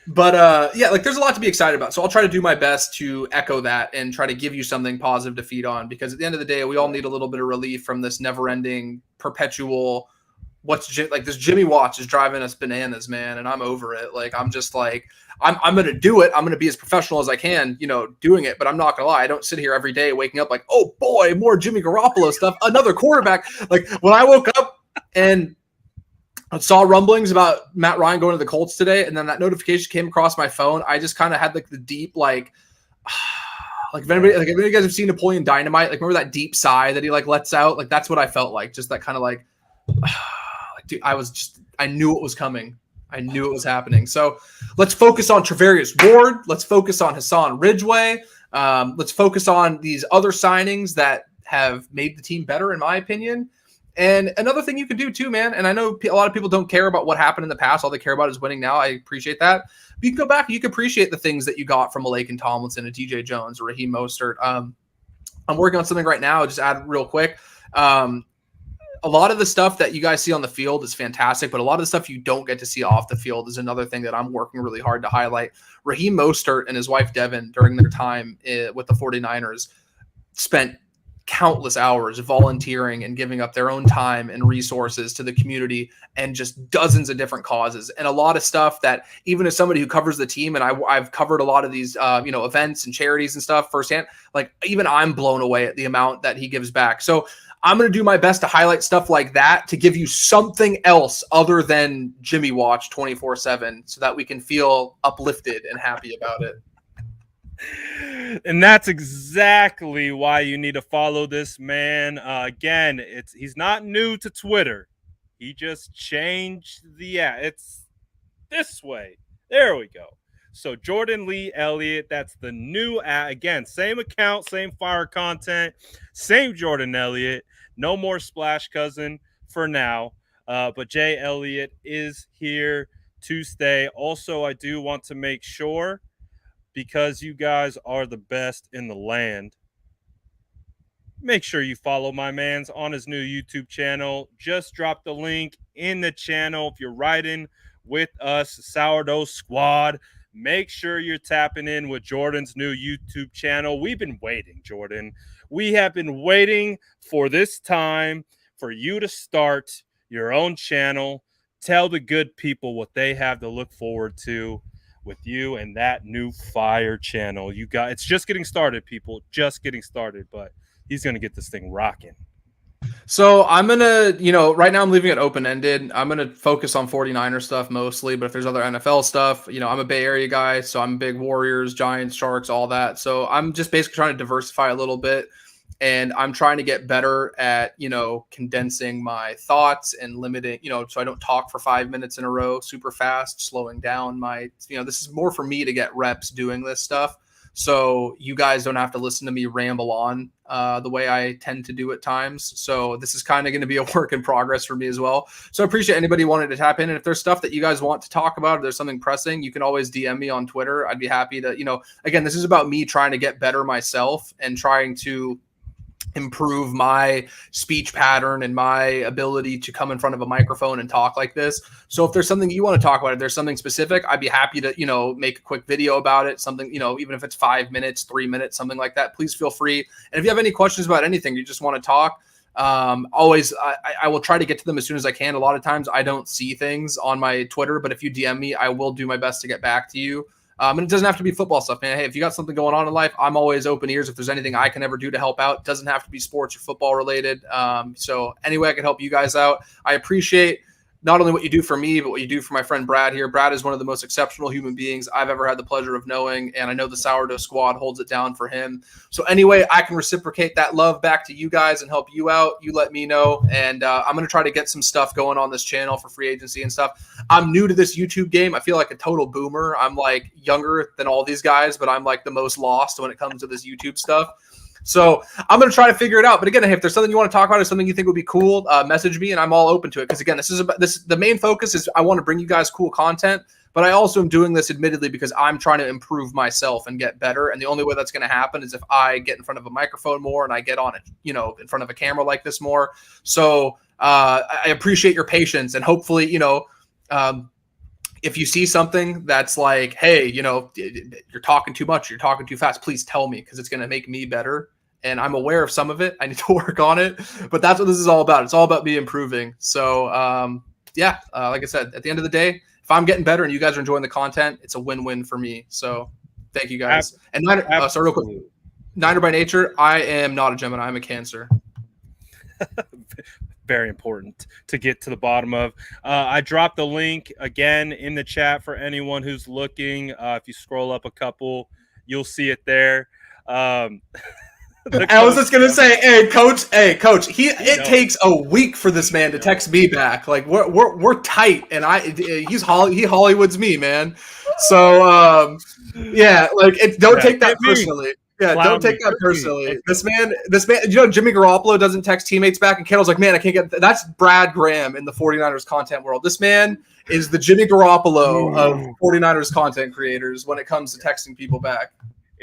But there's a lot to be excited about. So I'll try to do my best to echo that and try to give you something positive to feed on, because at the end of the day, we all need a little bit of relief from this never-ending, perpetual. This Jimmy watch is driving us bananas, man, and I'm over it. I'm just I'm going to do it. I'm going to be as professional as I can, doing it. But I'm not going to lie, I don't sit here every day waking up like, oh boy, more Jimmy Garoppolo stuff, another quarterback. When I woke up and I saw rumblings about Matt Ryan going to the Colts today, and then that notification came across my phone, I just kind of had the deep if anybody, if you guys have seen Napoleon Dynamite, remember that deep sigh that he lets out? That's what I felt like. Just that kind of dude, I knew it was coming. I knew it was happening. So let's focus on Charvarius Ward. Let's focus on Hassan Ridgeway. Let's focus on these other signings that have made the team better, in my opinion. And another thing you can do too, man, and I know a lot of people don't care about what happened in the past. All they care about is winning now. I appreciate that. But you can go back and you can appreciate the things that you got from a Laken Tomlinson, a DJ Jones, or Raheem Mostert. I'm working on something right now. I'll just add real quick. A lot of the stuff that you guys see on the field is fantastic, but a lot of the stuff you don't get to see off the field is another thing that I'm working really hard to highlight. Raheem Mostert and his wife Devin, during their time with the 49ers, spent countless hours volunteering and giving up their own time and resources to the community and just dozens of different causes and a lot of stuff that even as somebody who covers the team and I've covered a lot of these events and charities and stuff firsthand, like even I'm blown away at the amount that he gives back. So I'm going to do my best to highlight stuff like that to give you something else other than Jimmy Watch 24/7 so that we can feel uplifted and happy about it. And that's exactly why you need to follow this man. Again, he's not new to Twitter. He just changed it's this way. There we go. So Jordan Lee Elliott, that's the new again, same account, same fire content, same Jordan Elliott. No more Splash Cousin for now. But Jay Elliott is here to stay. Also, I do want to make sure, because you guys are the best in the land, make sure you follow my man's on his new YouTube channel. Just drop the link in the channel. If you're riding with us, Sourdough Squad, make sure you're tapping in with Jordan's new YouTube channel. We've been waiting, Jordan. We have been waiting for this time for you to start your own channel. Tell the good people what they have to look forward to with you and that new fire channel. It's just getting started, people. Just getting started, but he's going to get this thing rocking. So I'm going to, right now I'm leaving it open-ended. I'm going to focus on 49er stuff mostly, but if there's other NFL stuff, I'm a Bay Area guy, so I'm big Warriors, Giants, Sharks, all that. So I'm just basically trying to diversify a little bit, and I'm trying to get better at, condensing my thoughts and limiting, so I don't talk for 5 minutes in a row super fast, slowing down my, this is more for me to get reps doing this stuff. So you guys don't have to listen to me ramble on the way I tend to do at times. So this is kind of going to be a work in progress for me as well. So I appreciate anybody wanting to tap in. And if there's stuff that you guys want to talk about, if there's something pressing, you can always DM me on Twitter. I'd be happy to, again, this is about me trying to get better myself and trying to improve my speech pattern and my ability to come in front of a microphone and talk like this. So if there's something you want to talk about, if there's something specific, I'd be happy to, make a quick video about it. Something, even if it's 5 minutes, 3 minutes, something like that, please feel free. And if you have any questions about anything, you just want to talk, always, I will try to get to them as soon as I can. A lot of times I don't see things on my Twitter, but if you DM me, I will do my best to get back to you. And it doesn't have to be football stuff, man. Hey, if you got something going on in life, I'm always open ears. If there's anything I can ever do to help out, it doesn't have to be sports or football related. So any way I can help you guys out, I appreciate not only what you do for me, but what you do for my friend Brad here. Brad is one of the most exceptional human beings I've ever had the pleasure of knowing, and I know the Sourdough Squad holds it down for him. So anyway, I can reciprocate that love back to you guys and help you out. You let me know, and I'm going to try to get some stuff going on this channel for free agency and stuff. I'm new to this YouTube game. I feel like a total boomer. I'm like younger than all these guys, but I'm like the most lost when it comes to this YouTube stuff. So I'm going to try to figure it out. But again, if there's something you want to talk about or something you think would be cool, message me and I'm all open to it. Because again, the main focus is I want to bring you guys cool content, but I also am doing this admittedly because I'm trying to improve myself and get better. And the only way that's going to happen is if I get in front of a microphone more and I get on it, in front of a camera like this more. So I appreciate your patience, and hopefully, if you see something that's like, hey, you're talking too much, you're talking too fast, please tell me, because it's going to make me better. And I'm aware of some of it. I need to work on it. But that's what this is all about. It's all about me improving. So, like I said, at the end of the day, if I'm getting better and you guys are enjoying the content, it's a win-win for me. So thank you guys. And real quick, Niner by nature, I am not a Gemini. I'm a Cancer. Very important to get to the bottom of. I dropped the link again in the chat for anyone who's looking. If you scroll up a couple, you'll see it there. I was just gonna say, hey coach, it takes a week for this man to text me back. Like we're tight, and he Hollywoods me, man. So don't take that personally. Yeah, don't take that personally. This man, Jimmy Garoppolo doesn't text teammates back, and Kittle's like, man, I can't get. That's Brad Graham in the 49ers content world. This man is the Jimmy Garoppolo of 49ers content creators when it comes to texting people back.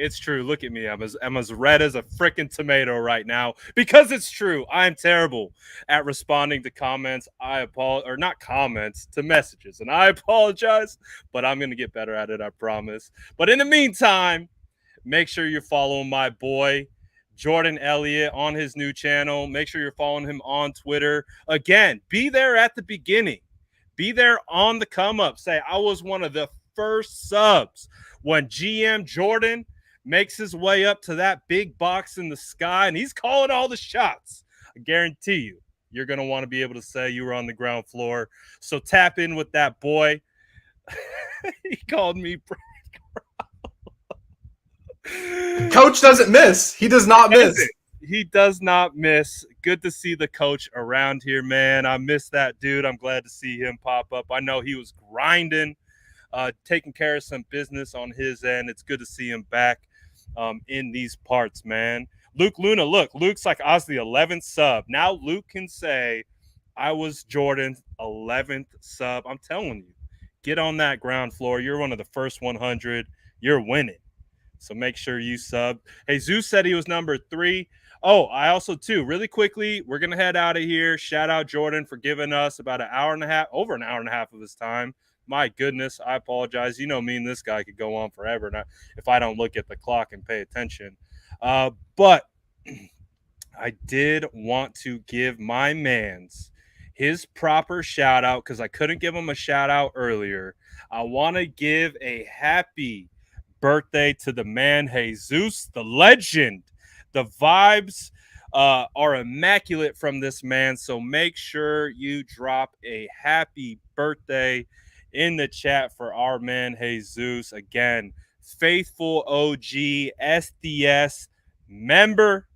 It's true. Look at me. I'm as red as a freaking tomato right now because it's true. I'm terrible at responding to comments. Not comments, to messages. And I apologize, but I'm going to get better at it, I promise. But in the meantime, make sure you're following my boy, Jordan Elliott on his new channel. Make sure you're following him on Twitter. Again, be there at the beginning. Be there on the come up. Say, I was one of the first subs when GM Jordan makes his way up to that big box in the sky and he's calling all the shots. I guarantee you, you're going to want to be able to say you were on the ground floor. So tap in with that boy. He called me Coach doesn't miss. He does not miss. He does not miss. Good to see the coach around here, man. I miss that dude. I'm glad to see him pop up. I know he was grinding, taking care of some business on his end. It's good to see him back in these parts, man. Luke Luna, look, Luke's like, I was the 11th sub. Now Luke can say, I was Jordan's 11th sub. I'm telling you, get on that ground floor. You're one of the first 100. You're winning. So make sure you sub. Hey, Zeus said he was number 3. Oh, I also, too, really quickly, we're going to head out of here. Shout out Jordan for giving us about over an hour and a half of his time. My goodness, I apologize. You know me and this guy could go on forever if I don't look at the clock and pay attention. But I did want to give my mans his proper shout out because I couldn't give him a shout out earlier. I want to give a happy birthday to the man Jesus, the legend. The vibes are immaculate from this man, so make sure you drop a happy birthday in the chat for our man Jesus. Again, faithful OG SDS member.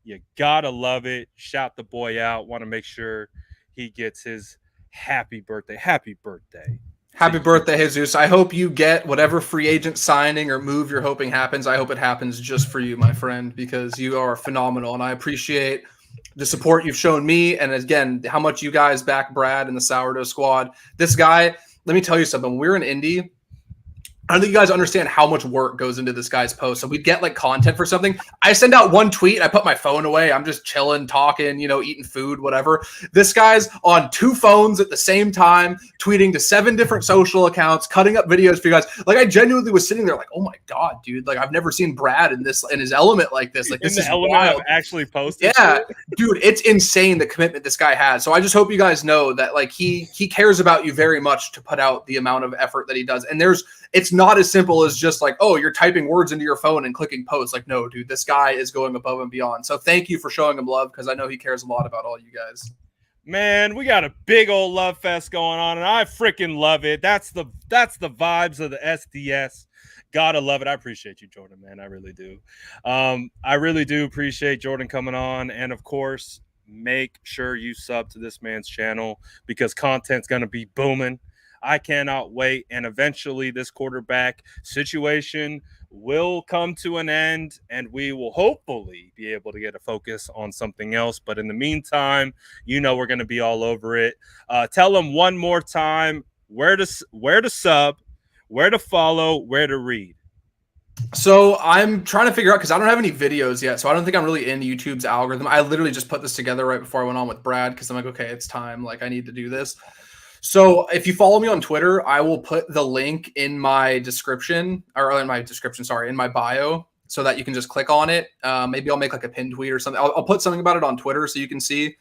You gotta love it. Shout the boy out. Want to make sure he gets his happy birthday. Happy birthday. Happy birthday, Jesus. I hope you get whatever free agent signing or move you're hoping happens. I hope it happens just for you, my friend, because you are phenomenal. And I appreciate the support you've shown me. And again, how much you guys back Brad and the Sourdough Squad. This guy, let me tell you something. When we were in Indy, I don't think you guys understand how much work goes into this guy's post. So we get like content for something. I send out one tweet. I put my phone away. I'm just chilling, talking, eating food, whatever. This guy's on 2 phones at the same time, tweeting to 7 different social accounts, cutting up videos for you guys. Like I genuinely was sitting there like, oh my God, dude. Like I've never seen Brad in his element like this. Like this is wild. I've actually posted. Yeah, dude, it's insane the commitment this guy has. So I just hope you guys know that like he cares about you very much to put out the amount of effort that he does. And it's not as simple as just like, oh, you're typing words into your phone and clicking post. Like, no, dude, this guy is going above and beyond. So thank you for showing him love because I know he cares a lot about all you guys. Man, we got a big old love fest going on, and I freaking love it. That's the vibes of the SDS. Gotta love it. I appreciate you, Jordan, man. I really do. I really do appreciate Jordan coming on, and of course, make sure you sub to this man's channel because content's gonna be booming. I cannot wait. And eventually this quarterback situation will come to an end and we will hopefully be able to get a focus on something else. But in the meantime, we're going to be all over it. Tell them one more time where to sub, where to follow, where to read. So I'm trying to figure out because I don't have any videos yet. So I don't think I'm really in YouTube's algorithm. I literally just put this together right before I went on with Brad because I'm like, okay, it's time. Like I need to do this. So if you follow me on Twitter, I will put the link in my description in my bio so that you can just click on it. Maybe I'll make like a pinned tweet or something. I'll put something about it on Twitter so you can see.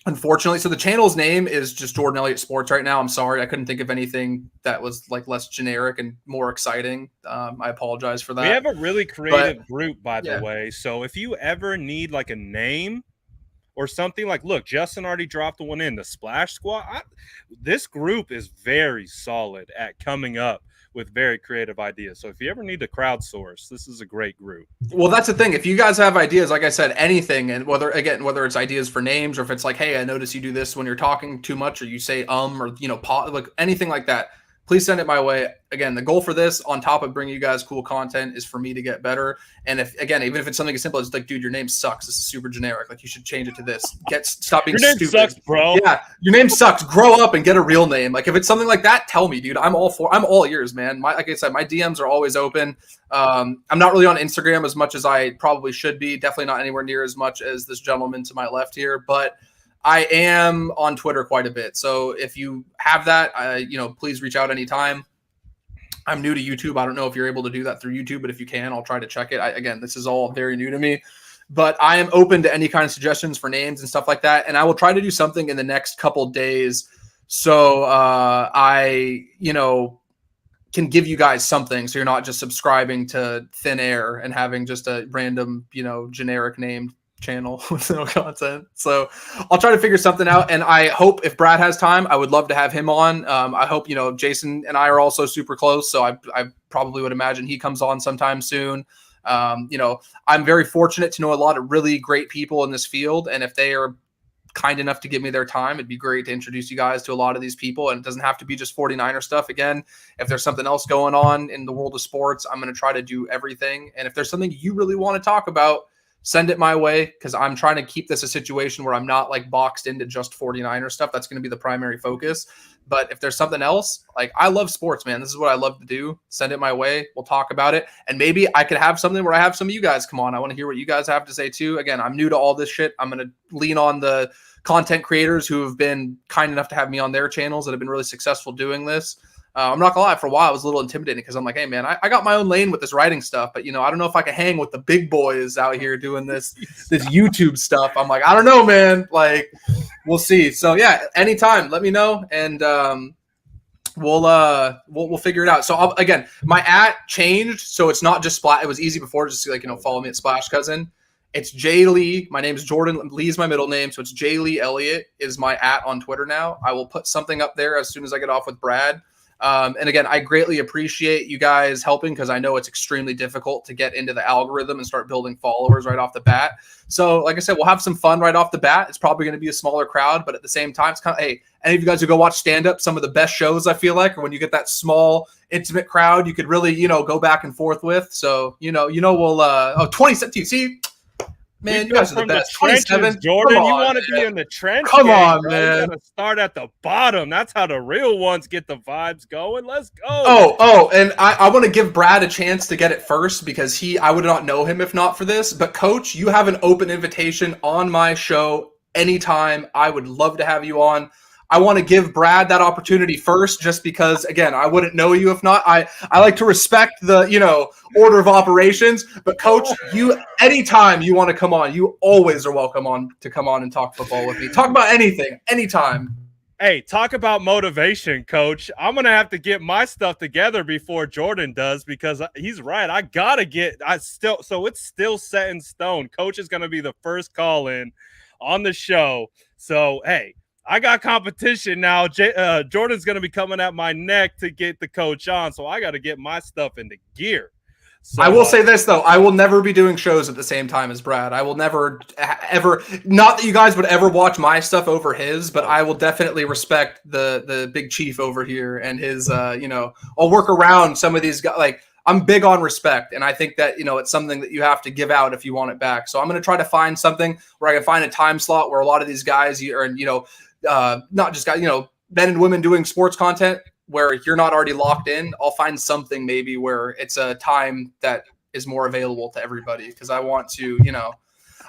Unfortunately, so the channel's name is just Jordan Elliott Sports right now. I'm sorry. I couldn't think of anything that was like less generic and more exciting. I apologize for that. We have a really creative group, by the way. So if you ever need like a name, or something like, look, Justin already dropped the one in the Splash Squad. This group is very solid at coming up with very creative ideas. So if you ever need to crowdsource, this is a great group. Well, that's the thing. If you guys have ideas, like I said, anything, and whether it's ideas for names or if it's like, hey, I notice you do this when you're talking too much or you say or like anything like that, please send it my way. Again, the goal for this, on top of bringing you guys cool content, is for me to get better. And even if it's something as simple as like, dude, your name sucks. This is super generic. Like, you should change it to this. Stop being stupid. Your name sucks, bro. Yeah, your name sucks. Grow up and get a real name. Like, if it's something like that, tell me, dude. I'm all ears, man. Like I said, my DMs are always open. I'm not really on Instagram as much as I probably should be. Definitely not anywhere near as much as this gentleman to my left here, but I am on Twitter quite a bit. So if you have that, please reach out anytime. I'm new to YouTube. I don't know if you're able to do that through YouTube, but if you can, I'll try to check it. Again, this is all very new to me, but I am open to any kind of suggestions for names and stuff like that. And I will try to do something in the next couple days. So can give you guys something. So you're not just subscribing to thin air and having just a random, generic named channel with no content. So I'll try to figure something out. And I hope if Brad has time, I would love to have him on. I hope, Jason and I are also super close. So I probably would imagine he comes on sometime soon. I'm very fortunate to know a lot of really great people in this field. And if they are kind enough to give me their time, it'd be great to introduce you guys to a lot of these people. And it doesn't have to be just 49er stuff. Again, if there's something else going on in the world of sports, I'm going to try to do everything. And if there's something you really want to talk about, send it my way, because I'm trying to keep this a situation where I'm not like boxed into just 49er stuff. That's going to be the primary focus. But if there's something else, like, I love sports, man. This is what I love to do. Send it my way. We'll talk about it. And maybe I could have something where I have some of you guys come on. I want to hear what you guys have to say too. Again, I'm new to all this shit. I'm going to lean on the content creators who have been kind enough to have me on their channels that have been really successful doing this. I'm not gonna lie, for a while I was a little intimidating because I'm like, hey man, I got my own lane with this writing stuff, but I don't know if I can hang with the big boys out here doing this YouTube stuff. I'm like, I don't know, man. Like, we'll see. So yeah, anytime, let me know, and we'll figure it out. So again, my changed, so it's not just Splash. It was easy before, just follow me at Splash Cousin. It's J Lee. My name is Jordan. Lee's my middle name, so it's J Lee Elliott is my on Twitter now. I will put something up there as soon as I get off with Brad. And again, I greatly appreciate you guys helping, because I know it's extremely difficult to get into the algorithm and start building followers right off the bat. So like I said, we'll have some fun right off the bat. It's probably going to be a smaller crowd, but at the same time, it's kind of, hey, any of you guys who go watch stand-up, some of the best shows, I feel like, or when you get that small, intimate crowd, you could really, go back and forth with. So, we'll, 20, see, man, you guys are the best. 27, Jordan, you want to be in the trench. Come on, bro. man. You got to start at the bottom. That's how the real ones get the vibes going. Let's go. Oh, and I want to give Brad a chance to get it first, because I would not know him if not for this. But Coach, you have an open invitation on my show anytime. I would love to have you on. I want to give Brad that opportunity first, just because, again, I wouldn't know you if not. I like to respect the, order of operations. But Coach, you, anytime you want to come on, you always are welcome to come on and talk football with me. Talk about anything, anytime. Hey, talk about motivation, Coach. I'm going to have to get my stuff together before Jordan does, because he's right. So it's still set in stone. Coach is going to be the first call in on the show. So, hey, I got competition now. Jordan's going to be coming at my neck to get the coach on, so I got to get my stuff into gear. So, I will say this, though. I will never be doing shows at the same time as Brad. I will never, ever, not that you guys would ever watch my stuff over his, but I will definitely respect the big chief over here and his, I'll work around some of these guys. Like, I'm big on respect, and I think that, it's something that you have to give out if you want it back. So I'm going to try to find something where I can find a time slot where a lot of these guys are, not just guys, men and women doing sports content, where you're not already locked in. I'll find something maybe where it's a time that is more available to everybody, because I want to,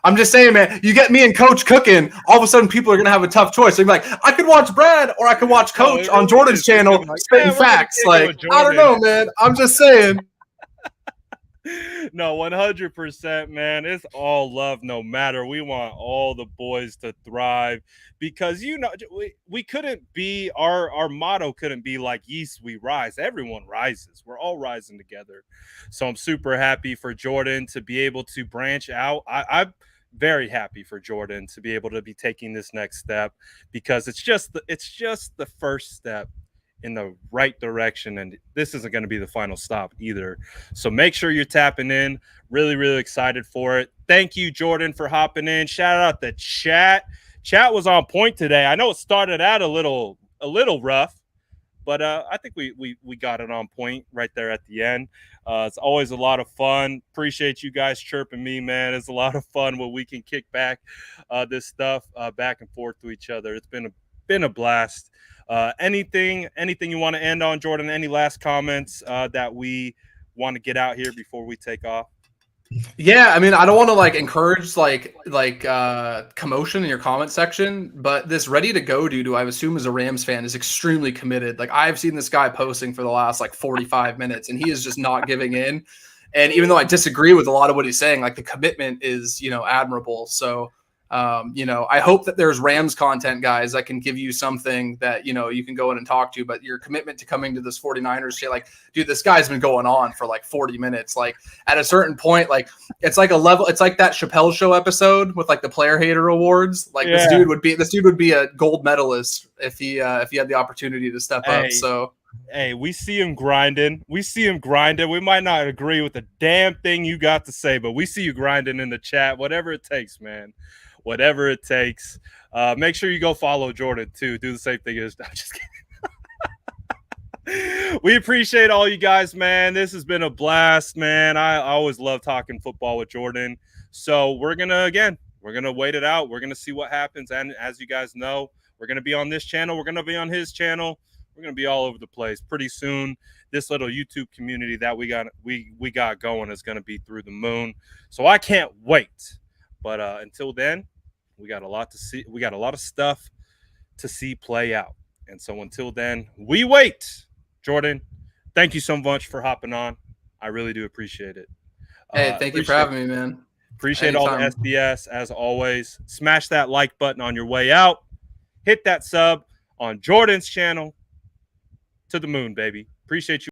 I'm just saying, man, you get me and Coach cooking, all of a sudden people are going to have a tough choice. They're like, I could watch Brad or I could watch Coach on Jordan's channel spitting facts. Like, I don't know, man. I'm just saying. No, 100%, man. It's all love no matter. We want all the boys to thrive, because we couldn't be, our motto couldn't be like yeast we rise. Everyone rises. We're all rising together. So I'm super happy for Jordan to be able to branch out. I'm very happy for Jordan to be able to be taking this next step, because it's just the first step in the right direction, and this isn't going to be the final stop either. So make sure you're tapping in. Really, really excited for it. Thank you, Jordan, for hopping in. Shout out the chat. Chat was on point today. I know it started out a little rough, but I think we got it on point right there at the end. It's always a lot of fun. Appreciate you guys chirping me, man. It's a lot of fun when we can kick back this stuff back and forth to each other. It's been a blast. Anything you want to end on, Jordan? Any last comments that we want to get out here before we take off? Yeah, I mean, I don't want to like encourage commotion in your comment section, but this ready to go dude, who I assume is a Rams fan, is extremely committed. Like I've seen this guy posting for the last like 45 minutes, and he is just not giving in. And even though I disagree with a lot of what he's saying, like the commitment is, admirable. So I hope that there's Rams content guys that can give you something that, you can go in and talk to, but your commitment to coming to this 49ers shit, like, dude, this guy's been going on for like 40 minutes. Like at a certain point, like it's like a level, it's like that Chappelle Show episode with like the player hater awards. Like this dude would be a gold medalist if he had the opportunity to step up. So hey, we see him grinding. We might not agree with the damn thing you got to say, but we see you grinding in the chat. Whatever it takes, man. Whatever it takes. Make sure you go follow Jordan too. Do the same thing as I'm just kidding. We appreciate all you guys, man. This has been a blast, man. I always love talking football with Jordan. So we're gonna wait it out. We're gonna see what happens. And as you guys know, we're gonna be on this channel. We're gonna be on his channel. We're gonna be all over the place pretty soon. This little YouTube community that we got going is gonna be through the moon. So I can't wait. But until then, we got a lot to see. We got a lot of stuff to see play out. And so until then, we wait. Jordan, thank you so much for hopping on. I really do appreciate it. Hey, thank you for having me, man. Appreciate all the SDS as always. Smash that like button on your way out. Hit that sub on Jordan's channel. To the moon, baby. Appreciate you.